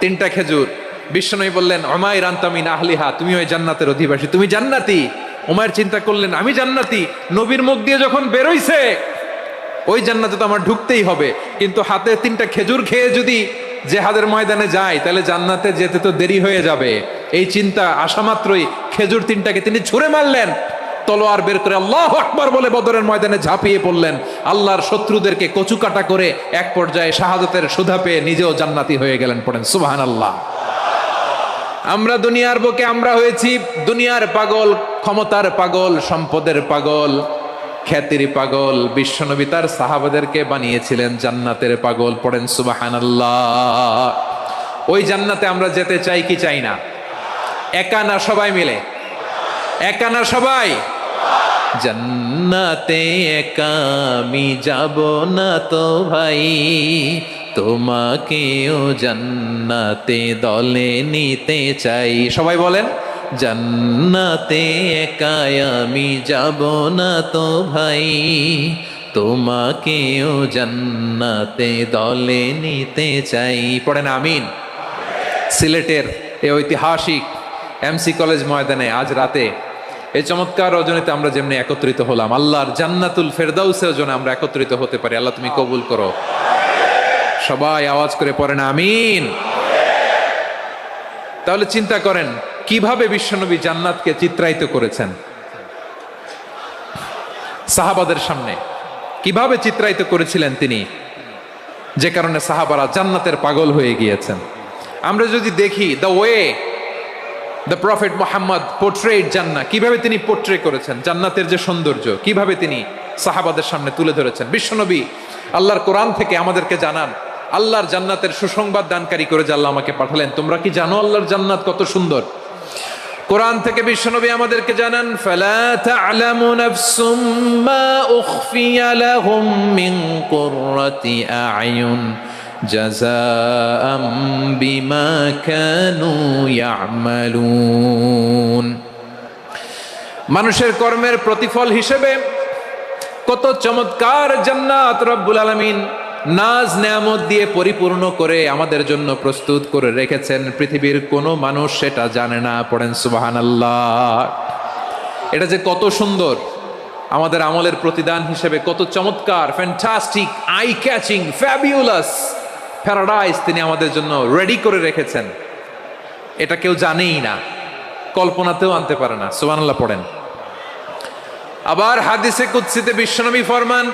3টা খেজুর। বিশ্বনবী বললেন উমাইর আনতা মিন আহলিহা, তুমি ওই জান্নাতের অধিবাসী, তুমি জান্নাতি। উমাইর চিন্তা করলেন আমি জান্নাতি, নবীর মুখ দিয়ে যখন বেরোইছে ওই জান্নাতে তো আমার ঢুকতেই হবে, কিন্তু হাতে 3টা খেজুর খেয়ে যদি জেহাদের ময়দানে যাই তাহলে জান্নাতে যেতে তো দেরি হয়ে যাবে। এই চিন্তা আসা মাত্রই খেজুর 3টাকে তিনি ছুঁড়ে মারলেন, তলোয়ার বের করে আল্লাহু আকবার বলে বদরের ময়দানে ঝাঁপিয়ে পড়লেন। আল্লাহর শত্রুদেরকে কচুকাটা করে এক পর্যায়ে শাহাদাতের সুধা পেয়ে নিজেও জান্নাতি হয়ে গেলেন। পড়েন সুবহানাল্লাহ। আমরা দুনিয়ার বুকে আমরা হয়েছি দুনিয়ার পাগল, ক্ষমতার পাগল, সম্পদের পাগল, খ্যাতির পাগল। বিশ্বনবী তার সাহাবাদেরকে বানিয়েছিলেন জান্নাতের পাগল। পড়েন সুবহানাল্লাহ। ওই জান্নাতে আমরা যেতে চাই কি চাই না? একা না সবাই মিলে? একা না সবাই? জান্নাতে একা আমি যাব না তো ভাই, তোমাকেও জান্নাতে দলে নিতে চাই। সবাই বলেন জান্নাতে একা আমি যাব না তো ভাই, তোমাকেও জান্নাতে দলে নিতে চাই। পড়েন আমিন। সিলেটের এই ঐতিহাসিক এমসি কলেজ ময়দানে আজ রাতে এই চমৎকার রজনীতে আমরা যেমনি একত্রিত হলাম, আল্লাহর জান্নাতুল ফেরদাউসের জন্য আমরা একত্রিত হতে পারি। আল্লাহ তুমি কবুল করো। সবাই আওয়াজ করে পড়েন আমিন। তাহলে চিন্তা করেন কিভাবে বিশ্বনবী জান্নাতকে চিত্রায়িত করেছেন সাহাবাদের সামনে, কিভাবে চিত্রায়িত করেছিলেন তিনি, যে কারণে সাহাবারা জান্নাতের পাগল হয়ে গিয়েছেন। আমরা যদি দেখি the way the prophet Muhammad portrait জান্নাত, কিভাবে তিনি পোর্ট্রে করেছেন জান্নাতের যে সৌন্দর্য, কিভাবে তিনি সাহাবাদের সামনে তুলে ধরেছেন। বিশ্বনবী আল্লাহর কোরআন থেকে আমাদেরকে জানান আল্লাহর জান্নাতের সুসংবাদ দানকারী করে যে আল্লাহ আমাকে পাঠালেন। তোমরা কি জানো আল্লাহর জান্নাত কত সুন্দর? কোরআন থেকে বিশ্বনবী আমাদেরকে জানান ফালা তা'লামু নাফসুম মা উখফিয়া লাহুম মিন কুররাতি আ'য়ুন জাযাআম বিমা কানু ইয়া'মালুন। মানুষের কর্মের প্রতিফল হিসেবে কত চমৎকার জান্নাত রব্বুল আলামিন নাজ নেয়ামত দিয়ে পরিপূর্ণ করে আমাদের জন্য প্রস্তুত করে রেখেছেন। পৃথিবীর কোনো মানুষ সেটা জানে না। পড়েন সুবহানাল্লাহ। এটা যে কত সুন্দর, আমাদের আমলের প্রতিদান হিসেবে কত চমৎকার, fantastic, eye catching, fabulous paradise তিনি আমাদের জন্য রেডি করে রেখেছেন। এটা কেউ জানেই না, কল্পনাতেও আনতে পারে না। সুবহানাল্লাহ পড়েন। আবার হাদিসে কুদসিতে বিশ্বনবী ফরমান,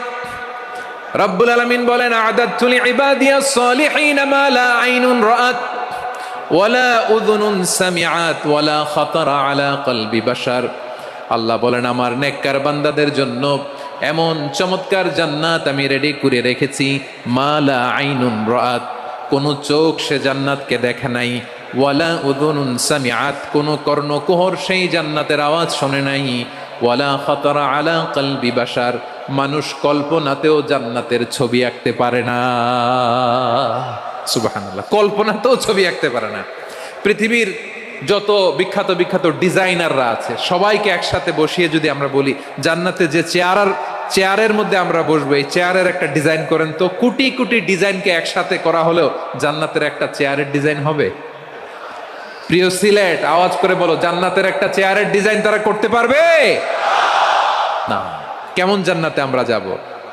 রব্বুল আলামিন বলেন আ'দাদতু লিইবাদিয়াস সালিহিন মা লা আইনুন রাআত ওয়ালা উযুনুন সামিআত ওয়ালা খাতারা আলা কলবি বাশার। আল্লাহ বলেন আমার নেককার বান্দাদের জন্য এমন চমৎকার জান্নাত আমি রেডি করে রেখেছি, মা লা আইনুন রাআত, কোন চোখ সে জান্নাতকে দেখে নাই, ওয়ালা উযুনুন সামিআত, কোন কর্ণকুহর সেই জান্নাতের আওয়াজ শোনে নাই, ওয়ালা খাতারা আলা কলবি বাশার, মানুষ কল্পনাতেও জান্নাতের ছবি আঁকতে পারে না। সুবহানাল্লাহ, কল্পনাতেও ছবি আঁকতে পারে না। পৃথিবীর যত বিখ্যাত বিখ্যাত ডিজাইনাররা আছে সবাইকে একসাথে বসিয়ে যদি আমরা বলি জান্নাতে যে চেয়ারের মধ্যে আমরা বসবো, এই চেয়ারের একটা ডিজাইন করেন তো, কোটি কোটি ডিজাইনকে একসাথে করা হলেও জান্নাতের একটা চেয়ারের ডিজাইন হবে? প্রিয় সিলেট আওয়াজ করে বলো, জান্নাতের একটা চেয়ারের ডিজাইন তারা করতে পারবে না। কেমন জান্নাতে আমরা যাব?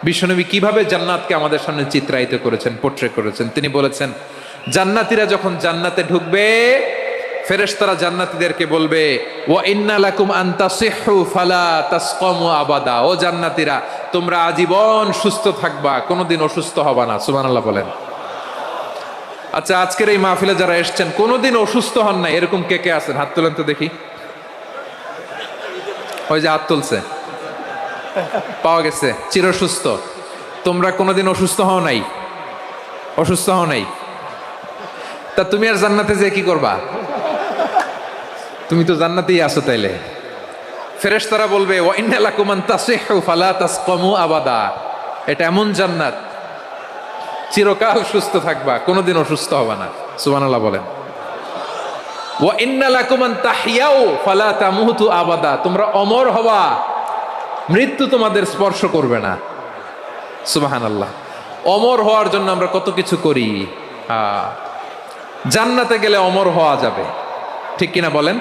বিশ্বনবী কিভাবে জান্নাতকে আমাদের সামনে চিত্রায়িত করেছেন, পোর্ট্রে করেছেন। তিনি বলেছেন জান্নাতীরা যখন জান্নাতে ঢুকবে ফেরেশতারা জান্নাতীদেরকে বলবে ওয়া ইন্না লাকুম আন তাসিহু ফালা তাসকামু আবাদা, ও জান্নাতীরা তোমরা আজীবন সুস্থ থাকবা, কোনোদিন অসুস্থ হবা না। সুবহানাল্লাহ বলেন। আচ্ছা, আজকের এই মাহফিলে যারা এসেছেন কোনোদিন অসুস্থ হন না এরকম কে কে আছেন? হাত তোলেন তো দেখি। ওই যে হাত তুলছে, পাওয়া গেছে, চির সুস্থ। তোমরা কোনোদিন অসুস্থ হও নাই? অসুস্থ হও নাই? তা তুমি আর জান্নাতে যে কি করবা? তুমি তো জান্নাতেই আছো। তাইলে ফেরেশতারা বলবে ওয়া ইন্না লাকুম আন তাসিহু ফালা তাসকামু আবাদা, এটা এমন জান্নাত চিরকাল সুস্থ থাকবা, কোনোদিন অসুস্থ হবা না। সুবহানাল্লাহ বলেন। ওয়া ইন্না লাকুম আন তাহইয়াউ ফালা তামুতু আবাদা, তোমরা অমর হবা, মৃত্যু তোমাদের স্পর্শ করবে না। সুবহানাল্লাহ। অমর হওয়ার জন্য আমরা কত কিছু করি। জান্নাতে গেলে অমর হওয়া যাবে, ঠিক কিনা বলেন?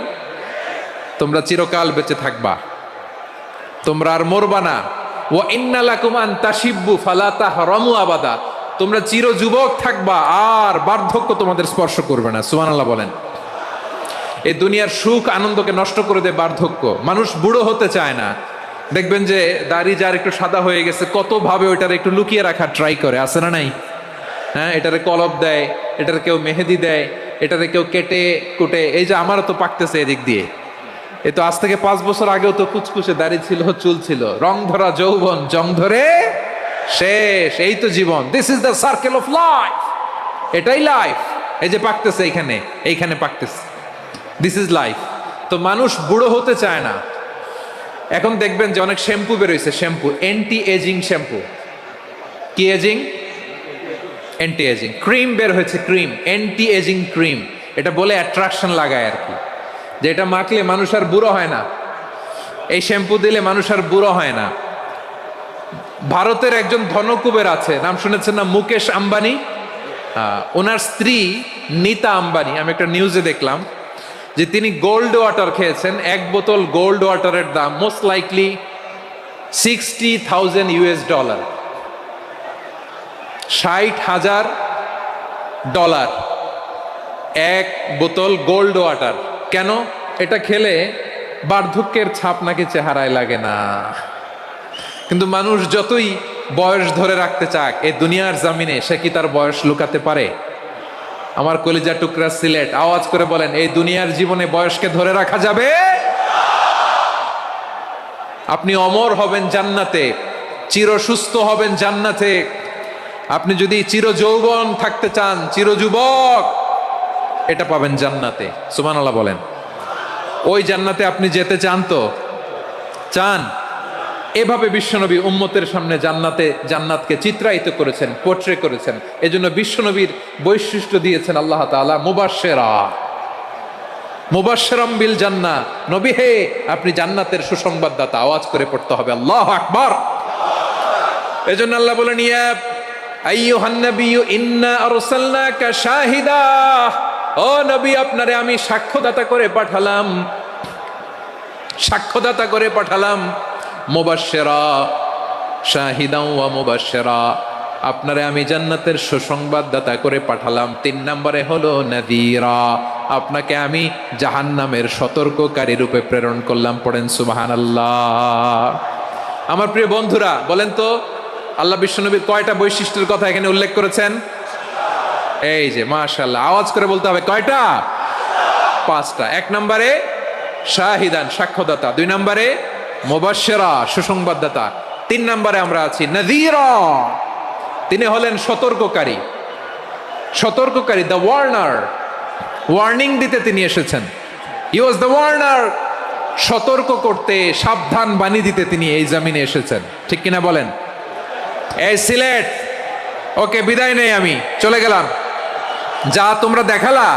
তোমরা চিরকাল বেঁচে থাকবা, তোমরা আর মরবা না। ওয়া ইন্না লাকুম আন তাশিব্বু ফালা তাহরামু আবাদা, তোমরা চির যুবক থাকবা, আর বার্ধক্য তোমাদের স্পর্শ করবে না। সুবহানাল্লাহ বলেন। এই দুনিয়ার সুখ আনন্দকে নষ্ট করে দেয় বার্ধক্য। মানুষ বুড়ো হতে চায় না। দেখবেন যে দাড়ি যার একটু সাদা হয়ে গেছে, কত ভাবে ওইটার একটু লুকিয়ে রাখার ট্রাই করে, আছে না নাই? হ্যাঁ, এটারে কলপ দেয়, এটার কেউ মেহেদি দেয়, এটারে কেউ কেটে কুটে। এই যে আমারও তো পাকতেছে এদিক দিয়ে, এ তো আজ থেকে 5 বছর আগেও তো কুচকুচে দাড়ি ছিল, চুল ছিল, রং ধরা যৌবন, জং ধরে শেষ। এই তো জীবন। This is the circle of life, এটাই লাইফ। এই যে পাকতেছে এইখানে, এইখানে পাকতেছে, দিস ইজ লাইফ। তো মানুষ বুড়ো হতে চায় না। এখন দেখবেন যে অনেক শ্যাম্পু বেরোইছে, শ্যাম্পু অ্যান্টি এজিং শ্যাম্পু। কি এজিং? Anti ageing. ক্রিম বের হয়েছে, ক্রিম, অ্যান্টি এজিং ক্রিম। এটা বলে অ্যাট্রাকশন লাগায় আর কি, যে এটা মাখলে মানুষ আর বুড়ো হয় না, এই শ্যাম্পু দিলে মানুষ আর বুড়ো হয় না। ভারতের একজন ধনকুবের আছে, নাম শুনেছেন না? মুকেশ আম্বানি। ওনার স্ত্রী নীতা আম্বানি, আমি একটা নিউজে দেখলাম যে তিনি গোল্ড ওয়াটার খেয়েছেন। 1 বোতল গোল্ড ওয়াটারের দাম মোস্ট লাইকলি $60,000, $60,000 1 বোতল গোল্ড ওয়াটার। কেন? এটা খেলে বার্ধক্যের ছাপ নাকি চেহারায় লাগে না। কিন্তু মানুষ যতই বয়স ধরে রাখতে চাক এই দুনিয়ার জামিনে, সে কি তার বয়স লুকাতে পারে? আমার কলিজা টুকরা সিলেট, আওয়াজ করে বলেন, এই দুনিয়ার জীবনে বয়সকে ধরে রাখা যাবে? আপনি অমর হবেন জান্নাতে, চির সুস্থ হবেন জান্নাতে। আপনি যদি চির যৌবন থাকতে চান, চির যুবক, এটা পাবেন জান্নাতে। সুবহানাল্লাহ বলেন। ওই জান্নাতে আপনি যেতে চান তো? চান? এভাবে বিশ্বনবী উম্মতের সামনে জান্নাতকে চিত্রায়িত করেছেন, পোট্রে করেছেন। এজন্য বিশ্বনবীর বৈশিষ্ট্য দিয়েছেন আল্লাহ তাআলা মুবাশশিরাম বিল জান্নাহ। নবী হে, আপনি জান্নাতের সুসংবাদদাতা। আওয়াজ করে পড়তে হবে আল্লাহু আকবার। এজন্য আল্লাহ বলেন, ইয়া আইয়ুহান নাবিয়্যু ইন্না আরসালনাকা শাহিদা, ও নবী, আপনারে আমি সাক্ষ্যদাতা করে পাঠালাম, সাক্ষ্যদাতা করে পাঠালাম। মুবাশশিরা, শাহিদাও ওয়া মুবাশশিরা, আপনারে আমি জান্নাতের সুসংবাদদাতা করে পাঠালাম। 3 নম্বরে হলো নাযীরা, আপনাকে আমি জাহান্নামের সতর্ককারী রূপে প্রেরণ করলাম। পড়েন সুবহানাল্লাহ। আমার প্রিয় বন্ধুরা, বলেন তো আল্লাহ বিশ্বনবীর কয়টা বৈশিষ্ট্যের কথা এখানে উল্লেখ করেছেন? এই যে মাশাআল্লাহ, আওয়াজ করে বলতে হবে, কয়টা? 5টা। 1 নম্বরে শাহিদান, সাক্ষ্যদাতা। 2 নম্বরে মুবাশশিরা, সুসংবাদদাতা। 3 নম্বরে আমরা আছি নাযীরা, তিনি হলেন সতর্ককারী। সতর্ককারী, দ্য ওয়ার্নার, ওয়ার্নিং দিতে তিনি এসেছেন। হি ওয়াজ দ্য ওয়ার্নার, সতর্ক করতে, সাবধান বাণী দিতে তিনি এই জমিনে এসেছেন। ঠিক কিনা বলেন? এই সিলেট, ওকে, বিদায় নেই, আমি চলে গেলাম। যা তোমরা দেখালা,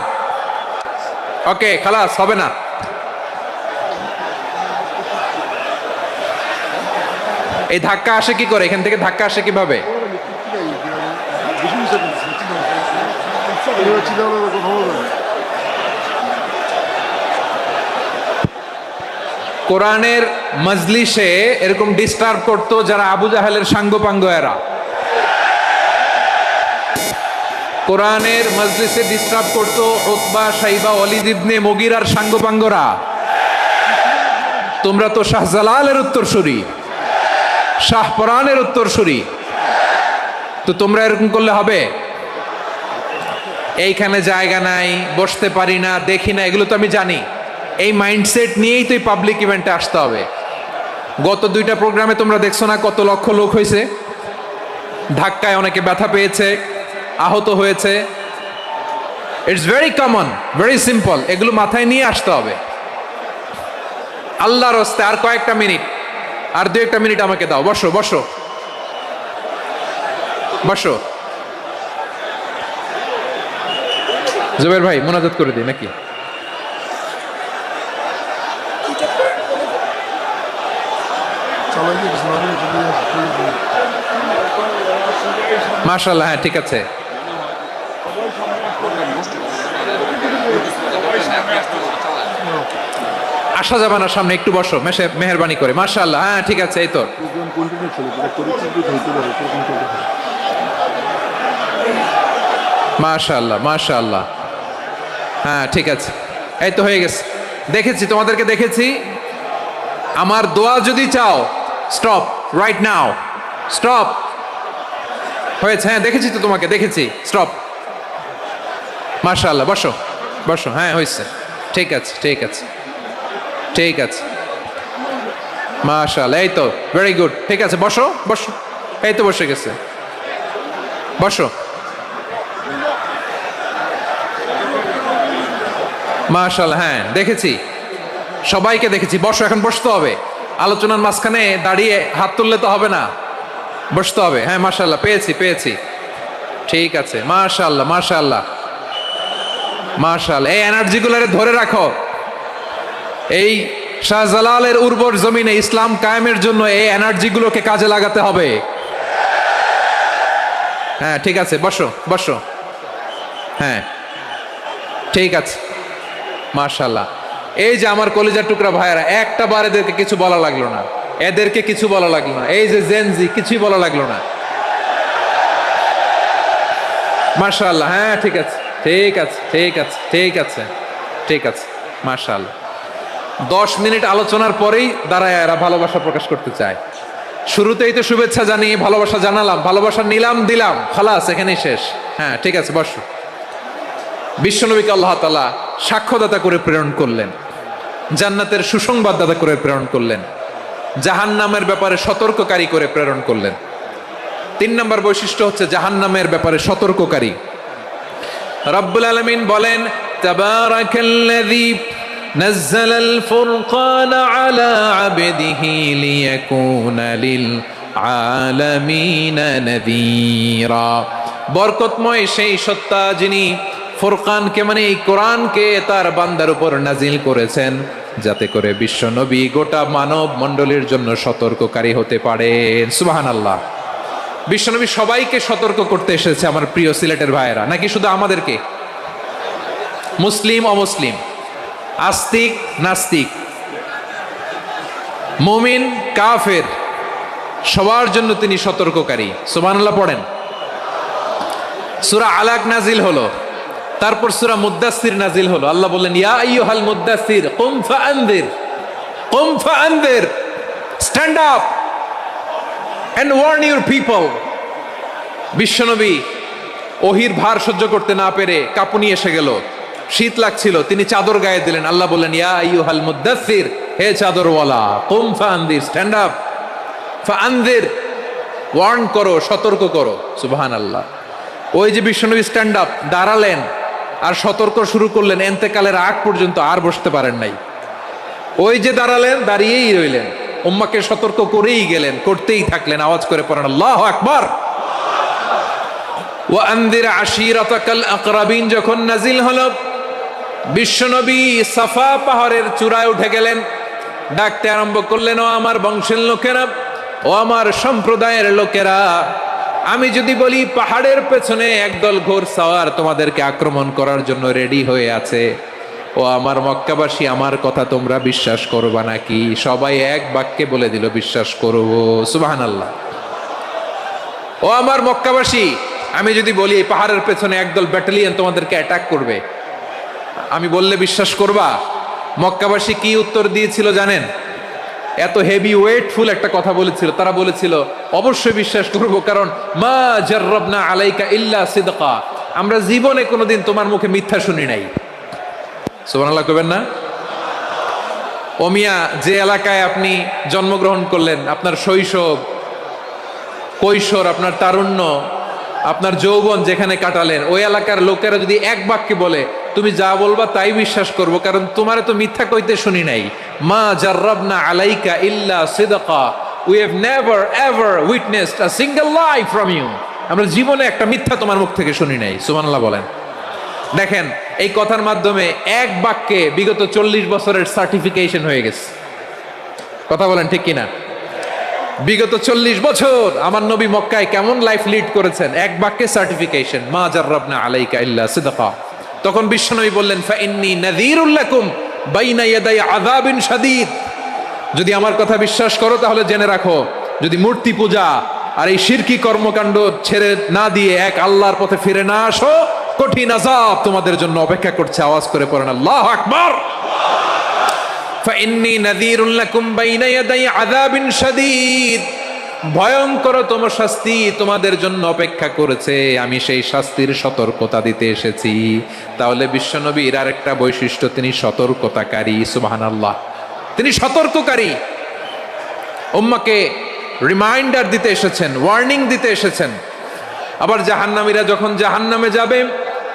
ওকে, খালাস, হবে না। এই ধাক্কা আসে কি করে? এখান থেকে ধাক্কা আসে কিভাবে? কোরআনের মজলিসে এরকম ডিস্টার্ব করতো যারা আবু জাহেলের সাঙ্গপাঙ্গ এরা। কোরআনের মজলিসে ডিস্টার্ব করতো উতবা, শাইবা, ওয়ালিদ ইবনে মুগীরার সাঙ্গপাঙ্গরা। তোমরা তো শাহজালালের উত্তরসূরি, শাহপরানের উত্তরসূরি, তো তোমরা এরকম করলে হবে? এইখানে জায়গা নাই, বসতে পারি না, দেখি না, এগুলো তো আমি জানি। এই মাইন্ডসেট নিয়েই তো এই পাবলিক ইভেন্টে আসতে হবে। গত 2টা প্রোগ্রামে তোমরা দেখছো না কত লক্ষ লোক হয়েছে? ধাক্কায় অনেকে ব্যথা পেয়েছে, আহত হয়েছে। It's very common, very simple. এগুলো মাথায় নিয়ে আসতে হবে। আল্লাহর হস্তে আর কয়েকটা মিনিট, আর 2-1টা মিনিট আমাকে দাও। বসো বসো বসো। জুবের ভাই মোনাজাত করে দিই নাকি? মাশাআল্লাহ, হ্যাঁ ঠিক আছে। আসা যাবে না সামনে, একটু বসো মেহেরবানি করে। মাশাআল্লাহ, হ্যাঁ ঠিক আছে। এই তো মাশাআল্লাহ মাশাআল্লাহ, হ্যাঁ ঠিক আছে। এই তো হয়ে গেছে, দেখেছি তোমাদেরকে, দেখেছি। আমার দোয়া যদি চাও, স্টপ রাইট নাও, স্টপ। হয়েছে, হ্যাঁ দেখেছি তো তোমাকে, দেখেছি, স্টপ। মাশাআল্লাহ, বসো বসো, হ্যাঁ হয়েছে, ঠিক আছে ঠিক আছে ঠিক আছে। মাশাআল্লাহ, এই তো ভেরি গুড, ঠিক আছে, বসো বসো। এই তো বসে গেছে, বসো। মাশাআল্লাহ, হ্যাঁ দেখেছি, সবাইকে দেখেছি। বসো, এখন বসতে হবে। আলোচনার মাঝখানে দাঁড়িয়ে হাত তুললে তো হবে না, বসতে হবে। হ্যাঁ মাশাআল্লাহ, পেয়েছি পেয়েছি, ঠিক আছে। মাশাআল্লাহ মাশাআল্লাহ মাশাআল্লাহ, এই এনার্জিগুলোরে ধরে রাখো। এই শাহজালালের উর্বর জমিনে ইসলাম কায়েমের জন্য এই এনার্জিগুলোকে কাজে লাগাতে হবে। হ্যাঁ ঠিক আছে, বসো বসো, হ্যাঁ ঠিক আছে। মাশাআল্লাহ, এই যে আমার কলিজার টুকরা ভাইয়েরা, একটা বার এদেরকে কিছু বলা লাগলো না, এদেরকে কিছু বলা লাগলো না। এই যে জেনজি, কিছুই বলা লাগলো না। মাশাআল্লাহ, হ্যাঁ ঠিক আছে ঠিক আছে ঠিক আছে ঠিক আছে ঠিক আছে। মাশাআল্লাহ, 10 মিনিট আলোচনার পরেই দাঁড়ায় এরা ভালোবাসা প্রকাশ করতে চায়। শুরুতেই তো শুভেচ্ছা জানিয়ে ভালোবাসা জানালাম, ভালোবাসা নিলাম দিলাম, খালাস এখানেই শেষ। হ্যাঁ ঠিক আছে, বসো। বিশ্বনবীকে আল্লাহ তাআলা সাক্ষ্যদাতা করে প্রেরণ করলেন, জান্নাতের সুসংবাদদাতা করে প্রেরণ করলেন, জাহান্নামের ব্যাপারে সতর্ককারী করে প্রেরণ করলেন। 3 নম্বর বৈশিষ্ট্য হচ্ছে জাহান্নামের ব্যাপারে সতর্ককারী। রব্বুল আলামিন বলেন, তাবারাকাল্লাযী নাযালাল ফুরকানা আলা আবদিহি লিয়াকুনা লিল আলামিনা নাযীরা। বরকতময় সেই সত্তা যিনি ফুরকানকে, মানে এই কোরআনকে তার বান্দার উপর নাজিল করেছেন, যাতে করে বিশ্বনবী গোটা মানব মণ্ডলীর জন্য সতর্ককারী হতে পারেন। সুবহানাল্লাহ। বিশ্বনবী সবাইকে সতর্ক করতে এসেছে, আমার প্রিয় সিলেটের ভাইয়েরা, নাকি শুধু আমাদেরকে? মুসলিম অমুসলিম, আস্তিক নাস্তিক, মুমিন কাফের, সবার জন্য তিনি সতর্ককারী। সুবহানাল্লাহ পড়েন। সূরা আলাক নাজিল হলো, তারপর সূরা মুদ্দাসসির নাজিল হলো। আল্লাহ বললেন, ইয়া আইয়ুহাল মুদ্দাসসির কুম ফাআনদির, কুম ফাআনদির, stand up and warn your people. বিশ্বনবী ওহির ভার সহ্য করতে না পেরে কাঁপুনি এসে গেল, শীত লাগছিল, তিনি চাদর গায়ে দিলেন। আল্লাহ বললেন, ইয়া আইয়ুহাল মুদ্দাসসির, হে চাদরওয়ালা, কুম ফাআনদির, স্ট্যান্ড আপ, ফাআনদির, ওয়ার্ন করো, সতর্ক করো। সুবহানাল্লাহ। ওই যে বিশ্বনবী স্ট্যান্ড আপ, দাঁড়ালেন আর সতর্ক শুরু করলেন, এন্তেকালের আগ পর্যন্ত আর বসতে পারেন নাই। ওই যে দাঁড়ালেন, দাঁড়িয়েই রইলেন, উম্মাকে সতর্ক করেই গেলেন, করতেই থাকলেন। আওয়াজ করে পড়েন আল্লাহু আকবার। ওয়া আনদির আশিরাতাকাল আকরাবিন যখন নাজিল হলো, বিশ্বনবী সাফা পাহাড়ের চূড়ায় উঠে গেলেন, ডাকতে আরম্ভ করলেন, ও আমার বংশের লোকেরা, ও আমার সম্প্রদায়ের লোকেরা, আমি যদি বলি পাহাড়ের পেছনে একদল ঘোড়সাওয়ার তোমাদেরকে আক্রমণ করার জন্য রেডি হয়ে আছে, ও আমার মক্কাবাসী, আমার কথা তোমরা বিশ্বাস করবা নাকি? সবাই এক বাক্যে বলে দিল, বিশ্বাস করব। সুবহানাল্লাহ। ও আমার মক্কাবাসী, আমি যদি বলি এই পাহাড়ের পেছনে একদল ব্যাটালিয়ন তোমাদেরকে অ্যাটাক করবে, আমি বললে বিশ্বাস করবা? মক্কাবাসী কি উত্তর দিয়েছিল জানেন? এত হেভি ওয়েটফুল একটা কথা বলেছিল। তারা বলেছিল, অবশ্যই বিশ্বাস করব, কারণ মা জাররাবনা আলাইকা ইল্লা সিদকা, আমরা জীবনে কোনোদিন তোমার মুখে মিথ্যা শুনি নাই। সুবহানাল্লাহ কইবেন না? ও মিয়া, যে এলাকায় আপনি জন্মগ্রহণ করলেন, আপনার শৈশব, কৈশোর, আপনার তারুণ্য, আপনার যৌবন যেখানে কাটালেন, ওই এলাকার লোকেরা যদি এক বাক্যে বলে তুমি যা বলবা তাই বিশ্বাস করব, কারণ তোমারে তো মিথ্যা কইতে শুনি নাই। মা জাররাবনা আলাইকা ইল্লা সিদকা, we have never ever witnessed a single lie from you, আমরা জীবনে একটা মিথ্যা তোমার মুখ থেকে শুনি নাই। সুবহানাল্লাহ বলেন। দেখেন, এই কথার মাধ্যমে এক বাক্যে বিগত 40 বছরের সার্টিফিকেশন হয়ে গেছে। কথা বলেন ঠিক কিনা? বিগত 40 বছর আমার নবী মক্কায় কেমন লাইফ লিড করেছেন, এক বাক্যে সার্টিফিকেশন, মা জাররাবনা আলাইকা ইল্লা সিদকা। তখন বিশ্বনবী বললেন, ফাইন্নী নাযীরুল লাকুম বাইনা ইয়াদাই আযাবিন শাদীদ। যদি আমার কথা বিশ্বাস করো তাহলে জেনে রাখো, যদি মূর্তি পূজা আর এই শিরকি কর্মকাণ্ড ছেড়ে না দিয়ে এক আল্লাহর পথে ফিরে না আসো, কঠিন আযাব তোমাদের জন্য অপেক্ষা করছে। আওয়াজ করে পড়েন আল্লাহু আকবার। ফাইন্নী নাযীরুল লাকুম বাইনা ইয়াদাই আযাবিন শাদীদ। ভয়ঙ্করতম শাস্তি তোমাদের জন্য অপেক্ষা করেছে, আমি সেই শাস্তির সতর্কতা দিতে এসেছি। তাহলে বিশ্বনবীর আরেকটা বৈশিষ্ট্য, তিনি সতর্কতাকারী। সুবহানাল্লাহ, তিনি সতর্ককারী। উম্মাকে রিমাইন্ডার দিতে এসেছেন, ওয়ার্নিং দিতে এসেছেন। আবার জাহান্নামীরা যখন জাহান্নামে যাবে,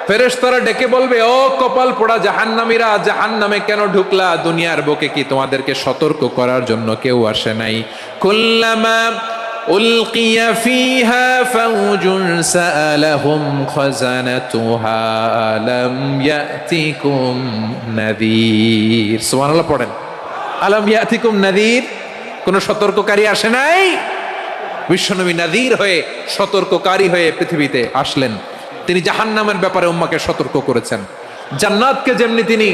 ফেরেশতারা ডেকে বলবে, ও কপাল পোড়া জাহান্নামীরা, জাহান্নামে কেন ঢুকলা? দুনিয়ার বুকে কি তোমাদেরকে সতর্ক করার জন্য কেউ আসে নাই? কুল্লামা উলকিয়া ফিহা ফাউজুন সাআলাহুম খাযানাতুহা আলাম ইয়াতিকুম নাযীর। সুবহানাল্লাহ পড়েন, আলাম ইয়াতিকুম নাযীর। কোন সতর্ককারী আসে নাই? বিশ্বনবী নাযীর হয়ে, সতর্ককারী হয়ে পৃথিবীতে আসলেন। তিনি জাহান্নামের ব্যাপারে উম্মাকে সতর্ক করেছেন। জান্নাতকে যেমনি তিনি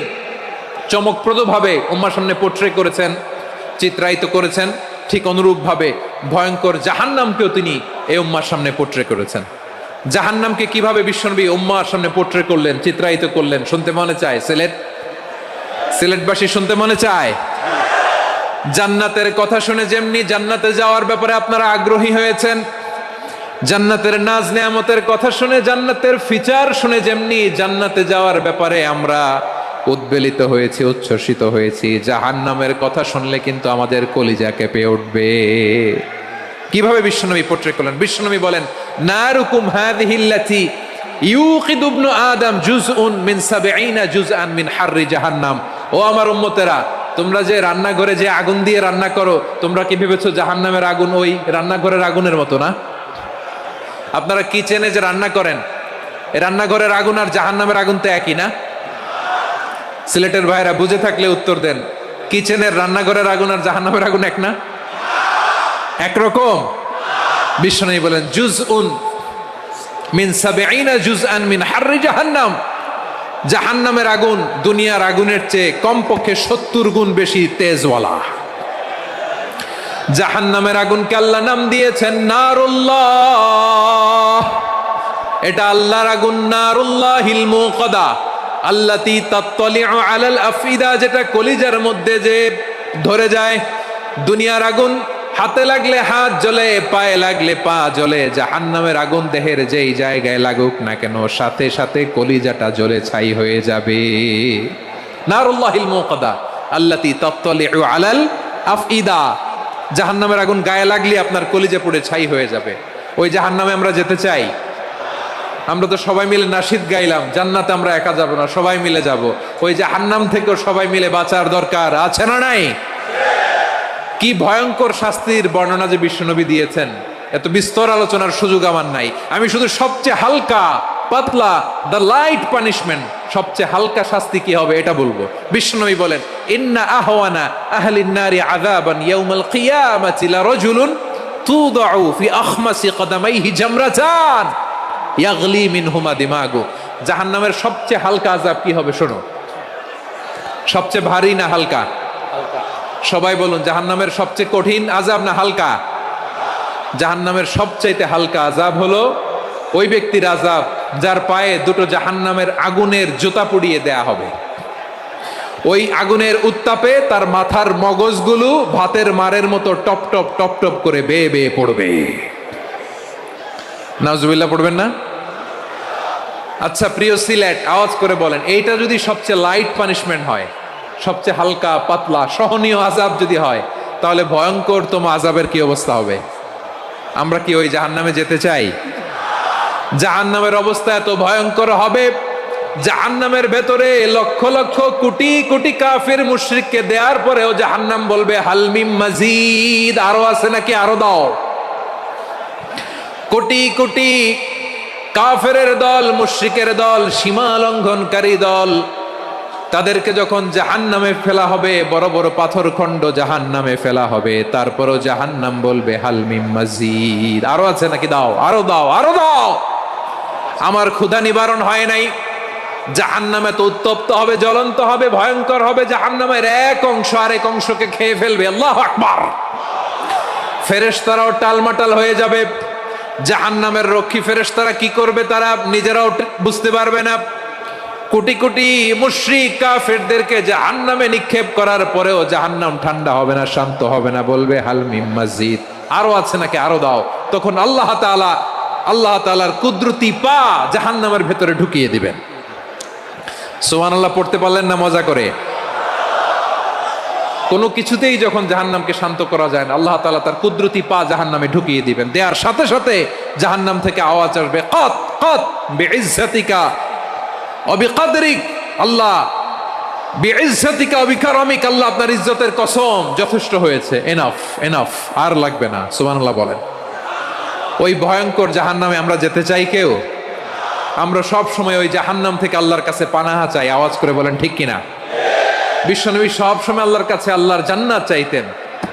চমকপ্রদভাবে উম্মার সামনে পোট্রে করেছেন, চিত্রায়িত করেছেন, ঠিক অনুরূপভাবে ভয়ঙ্কর জাহান্নামকেও তিনি এই উম্মার সামনে পোট্রে করেছেন। জাহান্নামকে কিভাবে বিশ্বনবী উম্মার সামনে পোট্রে করলেন, চিত্রায়িত করলেন, শুনতে মনে চায়? সিলেটবাসী শুনতে মনে চায়? জান্নাতের কথা শুনে যেমনি জান্নাতে যাওয়ার ব্যাপারে আপনারা আগ্রহী হয়েছেন, জান্নাতের নাজ নেয়ামতের কথা শুনে, জান্নাতের ফিচার শুনে যেমনি জান্নাতে যাওয়ার ব্যাপারে আমরা উদ্বেলিত হয়েছি, উচ্ছ্বসিত হয়েছি, জাহান্নামের কথা শুনলে কিন্তু আমাদের কলিজা কেঁপে উঠবে। কিভাবে বিশ্বনবী পোট্রে করলেন? বিশ্বনবী বলেন, নারুকুম হাযিহিল্লাতী ইউকিদু ইবনু আদম জুজউন মিন ৭০ জুজআন মিন হাররি জাহান্নাম। ও আমার উম্মতেরা, তোমরা যে রান্নাঘরে যে আগুন দিয়ে রান্না করো, তোমরা কি ভেবেছো জাহান্নামের আগুন ওই রান্নাঘরের আগুনের মতো না? আপনারা কিচেনে যে রান্না করেন, এই রান্নাঘরের আগুন আর জাহান্নামের আগুন তো একই না? সিলেটের ভাইরা বুঝে থাকলে উত্তর দেন, কিচেনের রান্নাঘরের আগুন আর জাহান্নামের আগুন এক না? একরকম? বিশ্বনবী বলেন, জুজউন মিন ৭০ জুজআন মিন হাররি জাহান্নাম। জাহান্নামের আগুন দুনিয়ার আগুনের চেয়ে কমপক্ষে ৭০ গুণ বেশি তেজওয়ালা। জাহান্নামের আগুনকে আল্লাহ নাম দিয়েছেন নারুল্লাহ। এটা আল্লাহর আগুন, নারুল্লাহিল মুকাদা আল্লাতী তাত্তালিউ আলাল আফইদা, যেটা কলিজার মধ্যে যে ধরে যায়। দুনিয়ার আগুন হাতে লাগলে হাত জ্বলে, পায়ে লাগলে পা জ্বলে। জাহান্নামের আগুন দেহের যেই জায়গায় লাগুক না কেন, সাথে সাথে কলিজাটা জ্বলে ছাই হয়ে যাবে। নারুল্লাহিল মুকাদা আল্লাতী তাত্তালিউ আলাল আফইদা। জাহান্নামের আগুন গায়ে লাগলে আপনার কলিজা পুড়ে ছাই হয়ে যাবে। ওই জাহান্নামে আমরা যেতে চাই? আমরা তো সবাই মিলে নাশিদ গাইলাম, জান্নাতে আমরা একা যাব না, সবাই মিলে যাব। ওই জাহান্নাম থেকেও সবাই মিলে বাঁচার দরকার আছে না নাই? কি ভয়ঙ্কর শাস্তির বর্ণনা যে বিশ্বনবী দিয়েছেন, এত বিস্তর আলোচনার সুযোগ আমার নাই। আমি শুধু সবচেয়ে হালকা পাতলা, দ্য লাইট পানিশমেন্ট, সবচেয়ে হালকা শাস্তি কি হবে এটা বলবো। বিশ্বনবী বলেন, ইন্না আহওয়ানা আহলিন নারি আযাবান ইয়াউমাল কিয়ামাতি লারাজুলুন তুদাউ ফি আখমাসি কদামাইহি জামরাতান ইয়াগলি মিনহুমা দিমাগু। জাহান্নামের সবচেয়ে হালকা আযাব কি হবে শোনো। সবচেয়ে ভারী না হালকা? সবাই বলুন, জাহান্নামের সবচেয়ে কঠিন আযাব না হালকা? জাহান্নামের সবচাইতে হালকা আযাব হলো ওই ব্যক্তির আযাব যার পায়ে দুটো জাহান্নামের আগুনের জুতা পুড়িয়ে দেয়া হবে। ওই আগুনের উত্তাপে তার মাথার মগজগুলো ভাতের মারের মতো টপ টপ টপ টপ করে বেয়ে বেয়ে পড়বে। নাউজুবিল্লাহ পড়বেন না? আচ্ছা প্রিয় সিলেট, আওয়াজ করে বলেন, এইটা যদি সবচেয়ে লাইট পানিশমেন্ট হয়, সবচেয়ে হালকা পাতলা সহনীয় আযাব যদি হয়, তাহলে ভয়ঙ্করতম আযাবের কি অবস্থা হবে? আমরা কি ওই জাহান্নামে যেতে চাই? জাহান্নামের অবস্থা এত ভয়ঙ্কর হবে, জাহান্নামের ভেতরে লক্ষ লক্ষ কোটি কোটি কাফির মুশরিককে দেওয়ার পরেও জাহান্নাম বলবে, হালমিম মাজিদ, আরো আছে নাকি, আরো দাও। কোটি কোটি কাফেরের দল, মুশরিকের দল, সীমা লঙ্ঘনকারী দল তাদেরকে যখন জাহান্নামে ফেলা হবে, বড় বড় পাথরখণ্ড জাহান্নামে ফেলা হবে, তারপরও জাহান্নাম বলবে হাল মিম মাজিদ, আরো আছে নাকি, দাও, আরো দাও, আরো দাও। আমার ক্ষুধা নিবারণ হয় নাই। জাহান্নামে তো উত্তপ্ত হবে, জ্বলন্ত হবে, ভয়ঙ্কর হবে। জাহান্নামের এক অংশ আরেক অংশকে খেয়ে ফেলবে। আল্লাহু আকবার। ফেরেশতারাও টালমাটাল হয়ে যাবে। জাহান্নামের রক্ষী ফেরেশতারা কি করবে তারা নিজেরাও বুঝতে পারবে না। কোটি কোটি মুশরিক কাফেরদেরকে জাহান্নামে নিক্ষেপ করার পরেও জাহান্নাম ঠান্ডা হবে না, শান্ত হবে না, বলবে হাল মিম মাজিদ, আরো আছে নাকি, আরো দাও। তখন আল্লাহ তাআলার কুদরতি পা জাহান্নামের ভেতরে ঢুকিয়ে দিবেন। সুবহানাল্লাহ পড়তে পারলেন না মজা করে? কোনো কিছুতেই যখন জাহান্নামকে শান্ত করা যায় না, আল্লাহ তাআলা তার কুদরতি পা জাহান্নামে ঢুকিয়ে দিবেন। দেওয়ার সাথে সাথে জাহান্নাম থেকে আওয়াজ আসবে, কাত কাত বিইজ্জাতিকা ওয়া বিকদরিক, আল্লাহ বিইজ্জাতিকা ওয়া বিকারামিক, আল্লাহ আপনার ইজ্জতের কসম, যথেষ্ট হয়েছে, এনাফ এনাফ, আর লাগবে না। সুবহানাল্লাহ বলেন। ওই ভয়ঙ্কর জাহান্নামে আমরা যেতে চাই কেউ? আমরা সব সময় ওই জাহান্নাম থেকে আল্লাহর কাছে পানাহা চাই। আওয়াজ করে বলেন ঠিক কিনা? বিশ্বনবী সব সময় আল্লাহর কাছে আল্লাহর জান্নাত চাইতেন,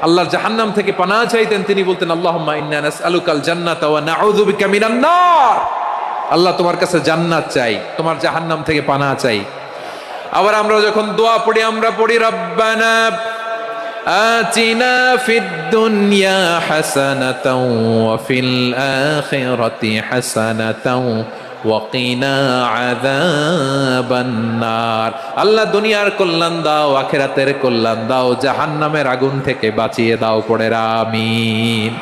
আল্লাহর জাহান্নাম থেকে পানাহা চাইতেন। তিনি বলতেন আল্লাহুম্মা ইন্না নাসআলুকাল জান্নাতা ওয়া নাউযু বিকা মিনান নার। আল্লাহ তোমার কাছে জান্নাত চাই, তোমার জাহান্নাম থেকে পানাহা চাই। আবার আমরা যখন দোয়া পড়ি, আমরা পড়ি রব্বানা আতিনা ফিদ দুনিয়া হাসানাতাও ওয়া ফিল আখিরাতি হাসানাতাও ওয়া কিনা আযাবান নার। আল্লাহ দুনিয়ার কল্যাণ দাও, আখিরাতের কল্যাণ দাও, জাহান্নামের আগুন থেকে বাঁচিয়ে দাও। পড়ে আমিন।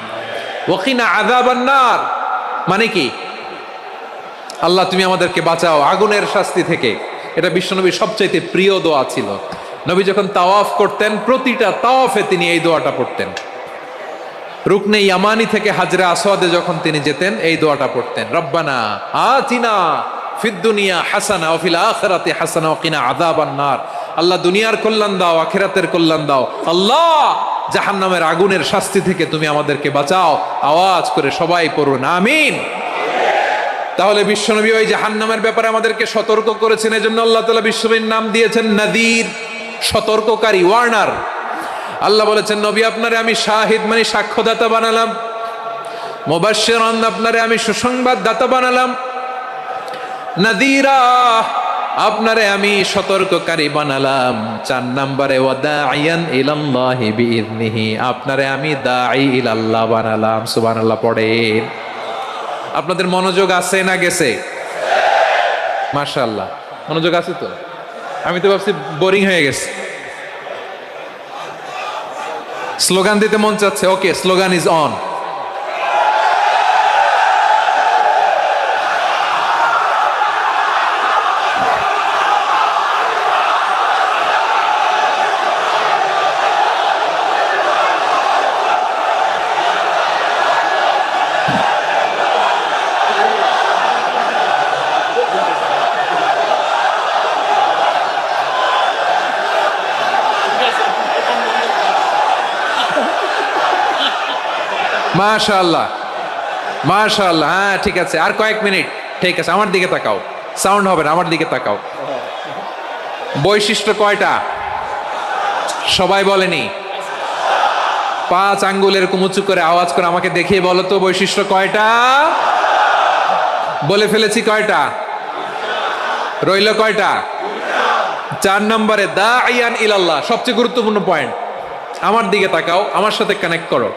ওয়া কিনা আযাবান নার মানে কি? আল্লাহ তুমি আমাদেরকে বাঁচাও আগুনের শাস্তি থেকে। এটা বিশ্বনবীর সবচাইতে প্রিয় দোয়া ছিল। নবী যখন তাওয়াফ করতেন, প্রতিটা তাওয়াফে তিনি এই দোয়াটা পড়তেন। রুকনে ইয়ামানি থেকে হাজরে আসওয়াদে যখন তিনি যেতেন, এই দোয়াটা পড়তেন, রব্বানা আতিনা ফিদ দুনিয়া হাসানা ওয়া ফিল আখিরাতি হাসানা ওয়া কিনা আযাবান নার। আল্লাহ দুনিয়ার কল্যাণ দাও, আখিরাতের কল্যাণ দাও। আল্লাহ জাহান্নামের আগুনের শাস্তি থেকে তুমি আমাদেরকে বাঁচাও। আওয়াজ করে সবাই পড়ুন আমিন। তাহলে বিশ্বনবী ওই জাহান্নামের ব্যাপারে আমাদেরকে সতর্ক করেছেন। এজন্য আল্লাহ তাআলা বিশ্বনবীর নাম দিয়েছেন নাযীর, সতর্ককারী, ওয়ার্নার। আল্লাহ বলেছেন নবী আপনারে আমি শাহিদ মানে সাক্ষ্যদাতা বানালাম, মুবাশশিরান আপনারে আমি সুসংবাদদাতা বানালাম, নাযীরা আপনারে আমি সতর্ককারী বানালাম। 4 নম্বরে ওয়া দাঈয়ান ইলাল্লাহি বিইذনিহি, আপনারে আমি দাঈ ইলাল্লাহ বানালাম। সুবহানাল্লাহ পড়েন। আপনাদের মনোযোগ আছে না গেছে? মাশাআল্লাহ মনোযোগ আছে তো। আমি তো ভাবছি বোরিং হয়ে গেছে। স্লোগান দিতে মন চাচ্ছে। ওকে, স্লোগান ইজ অন। মাশাআল্লাহ মাশাআল্লাহ। হ্যাঁ ঠিক আছে, আর কয়েক মিনিট। ঠিক আছে, আমার দিকে তাকাও, সাউন্ড হবে না, আমার দিকে তাকাও। বৈশিষ্ট্য কয়টা সবাই বলেনি? 5 আঙ্গুল এরকম উঁচু করে আওয়াজ করে আমাকে দেখিয়ে বলো তো বৈশিষ্ট্য কয়টা? বলে ফেলেছি কয়টা? রইল কয়টা? 4 নম্বরে দাঈয়ান ইলাল্লাহ, সবচেয়ে গুরুত্বপূর্ণ পয়েন্ট। আমার দিকে তাকাও, আমার সাথে কানেক্ট করো।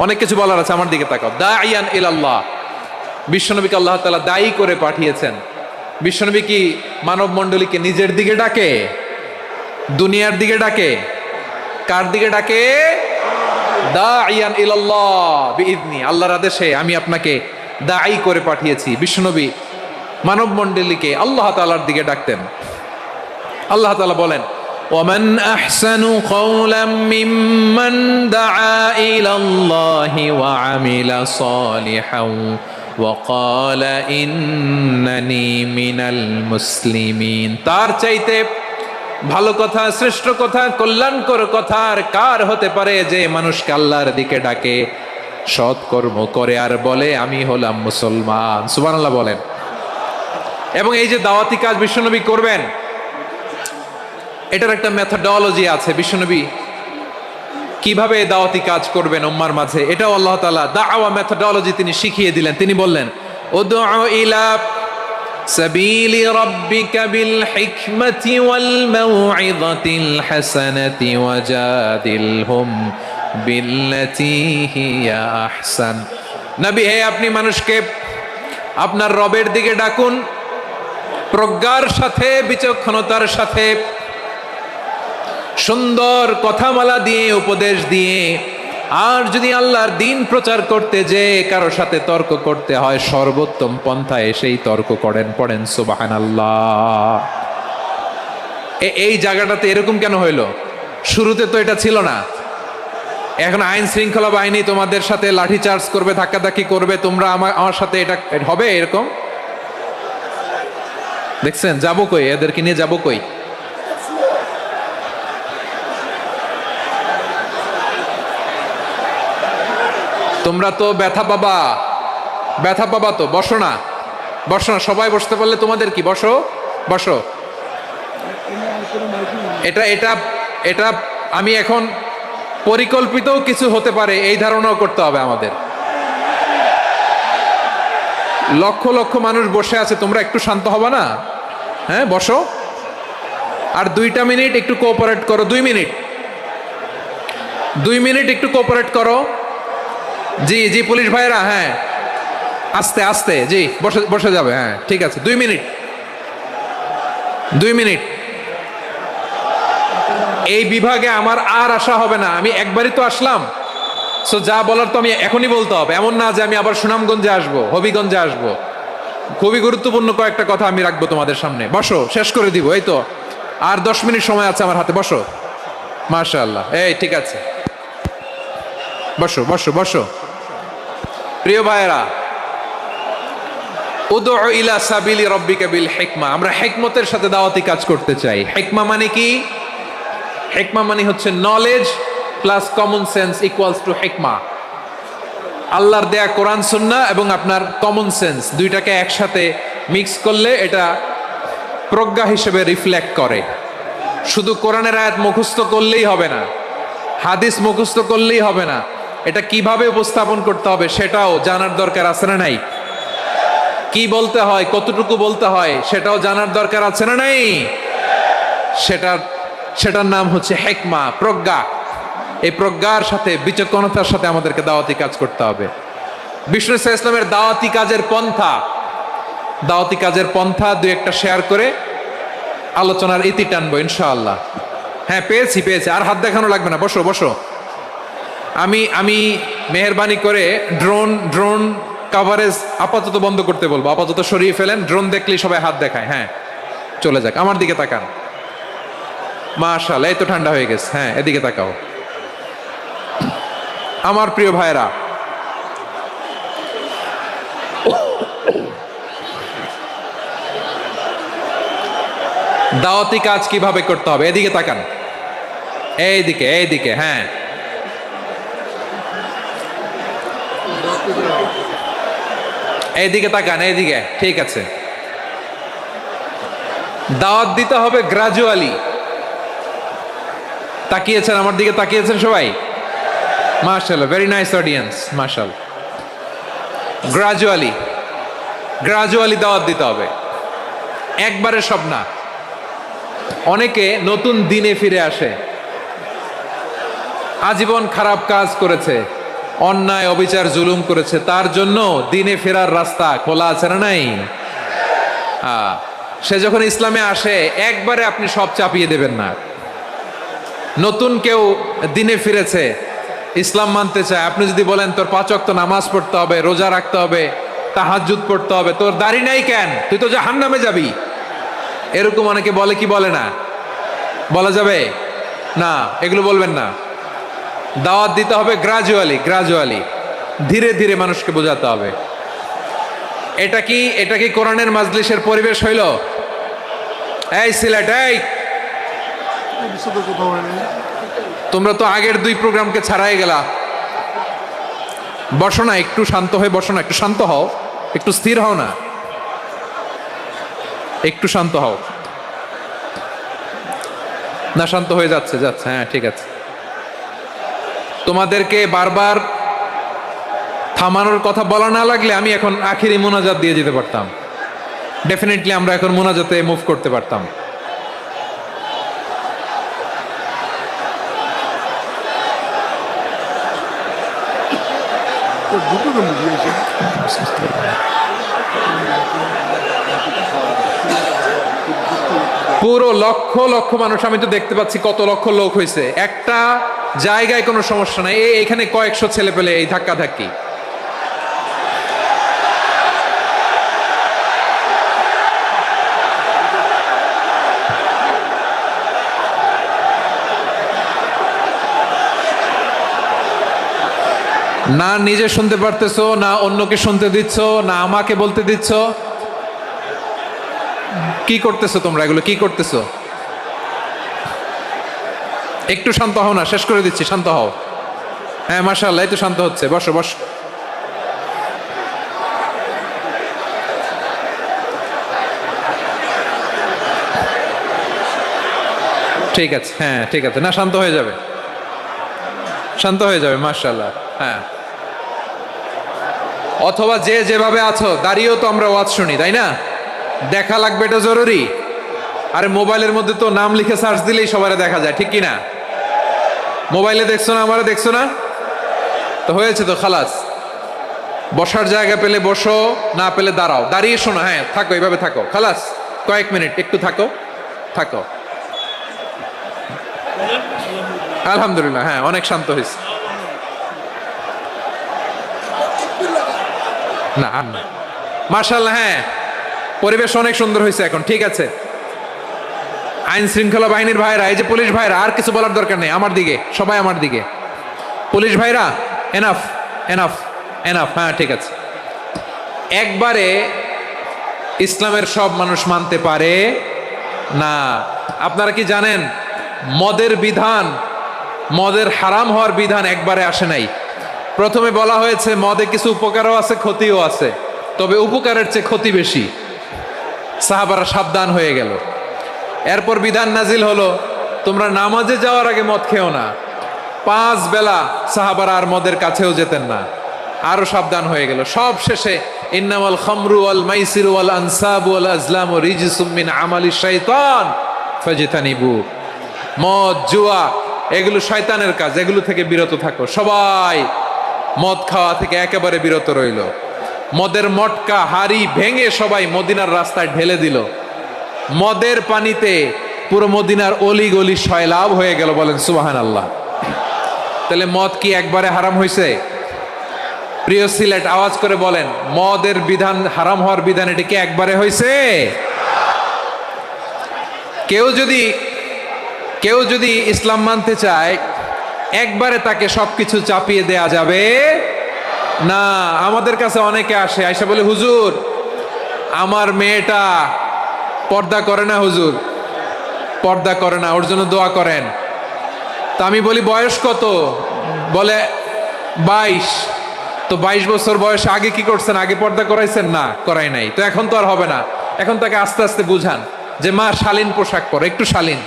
অনেক কিছু বলার আছে, আমার দিকে তাকাও। দাঈয়ান ইলাল্লাহ, বিশ্বনবীকে আল্লাহ তাআলা দায়ী করে পাঠিয়েছেন। বিশ্বনবী কি মানব মণ্ডলীকে নিজের দিকে ডাকে? দুনিয়ার দিকে ডাকে? কার দিকে ডাকে? দাঈয়ান ইলাল্লাহ বিইذনি, আল্লাহর আদেশে আমি আপনাকে দায়ী করে পাঠিয়েছি। বিশ্বনবী মানব মণ্ডলীকে আল্লাহ তাআলার দিকে ডাকতেন। আল্লাহ তাআলা বলেন ومن أحسن قولا ممن دعا إلى الله وعمل صالحا وقال إنني من المسلمين। তার চাইতে ভালো কথা, শ্রেষ্ঠ কথা, কল্যাণকর কথা আর কার হতে পারে যে মানুষকে আল্লাহর দিকে ডাকে, সৎকর্ম করে আর বলে আমি হলাম মুসলমান। সুবহানাল্লাহ বলেন। এবং এই যে দাওয়াতি কাজ বিশ্বনবী করবেন, এটার একটা মেথডোলজি আছে। বিশ্বনবী কিভাবে দাওয়াতি কাজ করবেন উম্মার মাঝে, এটাও আল্লাহ তাআলা দাওয়া মেথডোলজি তিনি শিখিয়ে দিলেন। তিনি বললেন, উদউ ইলা সাবিলি রাব্বিকা বিল হিকমাতি ওয়াল মাউইযাতিল হাসানাতি ওয়াজাদিলহুম বিল্লাতী হিয়া আহসান। নবী হে, আপনি মানুষকে আপনার রবের দিকে ডাকুন প্রজ্ঞার সাথে, বিচক্ষণতার সাথে, সুন্দর কথামালা দিয়ে, উপদেশ দিয়ে। আর যদি আল্লাহর দিন প্রচার করতে যে কারো সাথে তর্ক করতে হয়, সর্বোত্তম পন্থায় সেই তর্ক করেন। পড়েন সুবহানাল্লাহ। এই জায়গাটাতে এরকম কেন হইল? শুরুতে তো এটা ছিল না। এখন আইন শৃঙ্খলা বাহিনী তোমাদের সাথে লাঠি চার্জ করবে, ধাক্কাধাক্কি করবে, তোমরা আমার সাথে এটা হবে এরকম? দেখছেন? যাবো কই? এদেরকে নিয়ে যাবো কই? তোমরা তো ব্যথা পাবা, ব্যথা পাবা তো। বসো না, বসো না, সবাই বসতে পারলে তোমাদের কি? বসো, বসো। এটা এটা এটা আমি এখন পরিকল্পিতও কিছু হতে পারে এই ধারণাও করতে হবে আমাদের। লক্ষ লক্ষ মানুষ বসে আছে, তোমরা একটু শান্ত হবে না? হ্যাঁ, বসো। আর 2টা মিনিট একটু কোঅপারেট করো। 2 মিনিট, 2 মিনিট একটু কোঅপারেট করো। জি জি, পুলিশ ভাইরা, হ্যাঁ, আস্তে আস্তে, জি, বসে বসে যাবে। হ্যাঁ, ঠিক আছে, 2 মিনিট, 2 মিনিট। এই বিভাগে আমার আর আসা হবে না। আমি একবারই তো আসলাম, সো যা বলার তো আমি এখনই বলতে হবে। এমন না যে আমি আবার সুনামগঞ্জে আসবো, হবিগঞ্জে আসবো। খুবই গুরুত্বপূর্ণ কয়েকটা কথা আমি রাখবো তোমাদের সামনে। বসো, শেষ করে দিব। এই তো আর 10 মিনিট সময় আছে আমার হাতে। বসো। মাশাআল্লাহ, এই ঠিক আছে, বসো বসো বসো। প্রিয় ভাইয়েরা, উদউ ইলা সাবিলি রাব্বিকা বিল হিকমা। আমরা হিকমতের সাথে দাওয়াতি কাজ করতে চাই। হিকমা মানে কি? হিকমা মানে হচ্ছে knowledge plus common sense equals to হিকমা। আল্লাহর দেয়া কোরআন সুন্নাহ এবং আপনার কমন সেন্স, দুইটাকে একসাথে মিক্স করলে এটা প্রজ্ঞা হিসেবে রিফ্লেক্ট করে। শুধু কোরআনের আয়াত মুখস্থ করলেই হবে না, হাদিস মুখস্থ করলেই হবে না, এটা কিভাবে উপস্থাপন করতে হবে সেটাও জানার দরকার আছে না নাই? কি বলতে হয়, কতটুকু বলতে হয় সেটাও জানার দরকার আছে না নাই? সেটার নাম হচ্ছে হিকমা, প্রজ্ঞা। এই প্রজ্ঞার সাথে, বিচক্ষণতার সাথে আমাদেরকে দাওয়াতি কাজ করতে হবে। বিষ্ণু ইসলামের দাওয়াতি কাজের পন্থা, দাওয়াতি কাজের পন্থা 2-1টা শেয়ার করে আলোচনার ইতি টানবো ইনশাআল্লাহ। হ্যাঁ, পেয়েছি পেয়েছি, আর হাত দেখানো লাগবে না। বসো বসো। আমি মেহেরবানি করে ড্রোন কাভারেজ আপাতত বন্ধ করতে বলবো, আপাতত সরিয়ে ফেলেন। ড্রোন দেখলেই সবাই হাত দেখায়। হ্যাঁ, চলে যাক। আমার দিকে তাকান। মাশাআল্লাহ, এই তো ঠান্ডা হয়ে গেছে। হ্যাঁ, এদিকে তাকাও। আমার প্রিয় ভাইরা, দাওয়াতি কাজ কিভাবে করতে হবে এদিকে তাকান। এইদিকে, এইদিকে, হ্যাঁ। এইদিকে তাকান, এইদিকে, ঠিক আছে। দাওয়াত দিতে হবে গ্রাজুয়ালি। তাকিয়েছেন আমার দিকে? তাকিয়েছেন সবাই? মাশাআল্লাহ, ভেরি নাইস অডিয়েন্স, মাশাআল্লাহ। গ্রাজুয়ালি, গ্রাজুয়ালি দাওয়াত দিতে হবে, একবারে সব না। অনেকে নতুন দিনে ফিরে আসে, আজীবন খারাপ কাজ করেছে, অন্যায় অবিচার জুলুম করেছে, তার জন্য দিনে ফেরার রাস্তা খোলা আছে না নাই? সে যখন ইসলামে আসে একবারে আপনি সব চাপিয়ে দেবেন না। নতুন কেউ দিনে ফিরেছে, ইসলাম মানতে চায়, আপনি যদি বলেন তোর 5 ওয়াক্ত নামাজ পড়তে হবে, রোজা রাখতে হবে, তাহাজ্জুদ পড়তে হবে, তোর দাড়ি নাই কেন, তুই তো জাহান্নামে যাবি, এরকম অনেকে বলে কি বলে না? বলা যাবে না, এগুলো বলবেন না। দাওয়াত দিতে হবে গ্রাজুয়ালি, গ্রাজুয়ালি, ধীরে ধীরে মানুষকে বোঝাতে হবে। এটা কি কোরআনের মাজলিসের পরিবেশ হইল? এই সিলেট, এই তোমরা তো আগের 2 প্রোগ্রামকে ছাড়াই গেলা। বসো না, একটু শান্ত হয়ে বসো না, একটু শান্ত হও, একটু স্থির হও না। একটু শান্ত হও। না, শান্ত হয়ে যাচ্ছে যাচ্ছে, হ্যাঁ ঠিক আছে। তোমাদেরকে বারবার থামানোর কথা বলা না লাগলে আমি এখন আখিরি মোনাজাত দিয়ে যেতে পারতাম। ডেফিনেটলি আমরা এখন মোনাজাতে মুভ করতে পারতাম। পুরো লক্ষ লক্ষ মানুষ, আমি তো দেখতে পাচ্ছি কত লক্ষ লোক হয়েছে একটা জায়গায়, কোনো সমস্যা নাই। এখানে কয়েকশো ছেলে পেলে এই ধাক্কা ধাক্কি। না নিজে শুনতে পারতেছো, না অন্যকে শুনতে দিচ্ছ, না আমাকে বলতে দিচ্ছ। কি করতেছো তোমরা, এগুলো কি করতেছো? একটু শান্ত হও না, শেষ করে দিচ্ছি, শান্ত হও। হ্যাঁ মাশাআল্লাহ, এই তো শান্ত হচ্ছে। বসো বসো। ঠিক আছে, হ্যাঁ ঠিক আছে। না শান্ত হয়ে যাবে, শান্ত হয়ে যাবে মাশাআল্লাহ। হ্যাঁ, অথবা যে যেভাবে আছো দাঁড়িয়েও তো আমরা ওয়াজ শুনি, তাই না? দেখা লাগবে, এটা জরুরি। আরে মোবাইলের মধ্যে তো নাম লিখে সার্চ দিলেই সবারে দেখা যায়, ঠিক কি না? মোবাইলে দেখছো না, আমারে দেখছো না, তো হয়েছে তো, খালাস। বসার জায়গা পেলে বসো, না পেলে দাঁড়াও, দাঁড়িয়ে শোনো। হ্যাঁ থাকো, এইভাবে থাকো, খালাস। কয়েক মিনিট একটু থাকো, থাকো। আলহামদুলিল্লাহ, হ্যাঁ অনেক শান্ত হয়েছে। না আর না, মাশাআল্লাহ। হ্যাঁ পরিবেশ অনেক সুন্দর হয়েছে এখন, ঠিক আছে। আইন শৃঙ্খলা বাহিনীর ভাইরা, এই যে পুলিশ ভাইরা, আর কিছু বলার দরকার নেই। আমার দিকে সবাই, আমার দিকে। পুলিশ ভাইরা, এনাফ এনাফ এনাফ। হ্যাঁ ঠিক আছে। একবারে ইসলামের সব মানুষ মানতে পারে না। আপনারা কি জানেন মদের বিধান, মদের হারাম হওয়ার বিধান একবারে আসে নাই। প্রথমে বলা হয়েছে মদে কিছু উপকারও আছে, ক্ষতিও আছে, তবে উপকারের চেয়ে ক্ষতি বেশি। সাহাবারা সাবধান হয়ে গেল। এরপর বিধান নাজিল হলো, তোমরা নামাজে যাওয়ার আগে মদ খেও না। 5 বেলা সাহাবারা আর মদের কাছেও যেতেন না, আরো সাবধান হয়ে গেল। সব শেষে ইন্নামাল খামরু ওয়াল মাইসিরু ওয়াল আনসাবু ওয়াল আজলামু রিজসুম মিন আমালিশ শাইতান ফাজতানিবু। মদ, জুয়া এগুলো শয়তানের কাজ, এগুলো থেকে বিরত থাকো। সবাই মদ খাওয়া থেকে একেবারে বিরত রইল। মদের মটকা হাড়ি ভেঙে সবাই মদিনার রাস্তায় ঢেলে দিল। মদের পানিতে পুরো মদিনার অলি গলি সয়লাভ হয়ে গেল। বলেন সুবহানাল্লাহ। তাহলে মদ কি একবারে হারাম হয়েছে? প্রিয় সিলেট, আওয়াজ করে বলেন, মদের বিধান, হারাম হওয়ার বিধান এটা কি একবারে হয়েছে? কেউ যদি ইসলাম মানতে চায়, একবারে তাকে সবকিছু চাপিয়ে দেয়া যাবে না। আমাদের কাছে অনেকে আসে, আয়সা বলে, হুজুর আমার মেয়েটা পর্দা করে না, হুজুর পর্দা করে না, ওর জন্য দোয়া করেন। তা আমি বলি বয়স কত? বলে 22। তো 22 বছর বয়সে আগে কি করছেন? আগে পর্দা করাইছেন? না, করাই নাই। তো এখন তো আর হবে না। এখন তাকে আস্তে আস্তে বুঝান যে মা শালীন পোশাক পরো, একটু শালীন,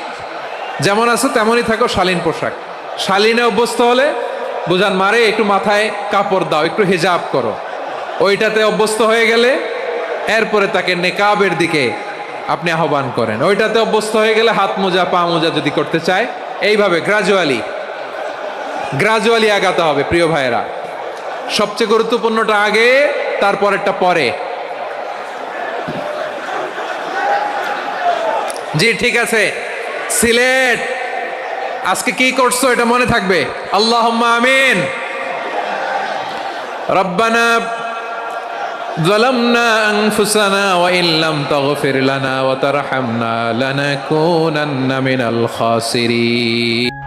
যেমন আছো তেমনই থাকো, শালীন পোশাক। শালীনে অভ্যস্ত হলে বুঝান, মারে একটু মাথায় কাপড় দাও, একটু হিজাব করো। ওইটাতে অভ্যস্ত হয়ে গেলে এরপরে তাকে নেকাবের দিকে আপনি আহ্বান করেন। ওইটাতে অভ্যস্ত হয়ে গেলে হাত মোজা, পা মোজা যদি করতে চায়, এইভাবে গ্রাজুয়ালি আগাতে হবে। প্রিয় ভাইয়েরা, সবচেয়ে গুরুত্বপূর্ণটা আগে, তারপরেরটা পরে। জি ঠিক আছে। সিলেট আজকে কি করছো এটা মনে থাকবে। আল্লাহুম্মা আমিন। রব্বানা যালামনা আনফুসানা ওয়া ইল্লাম তাগফির লানা ওয়া তারহামনা লানাকুনান্না মিনাল খাসিরিন।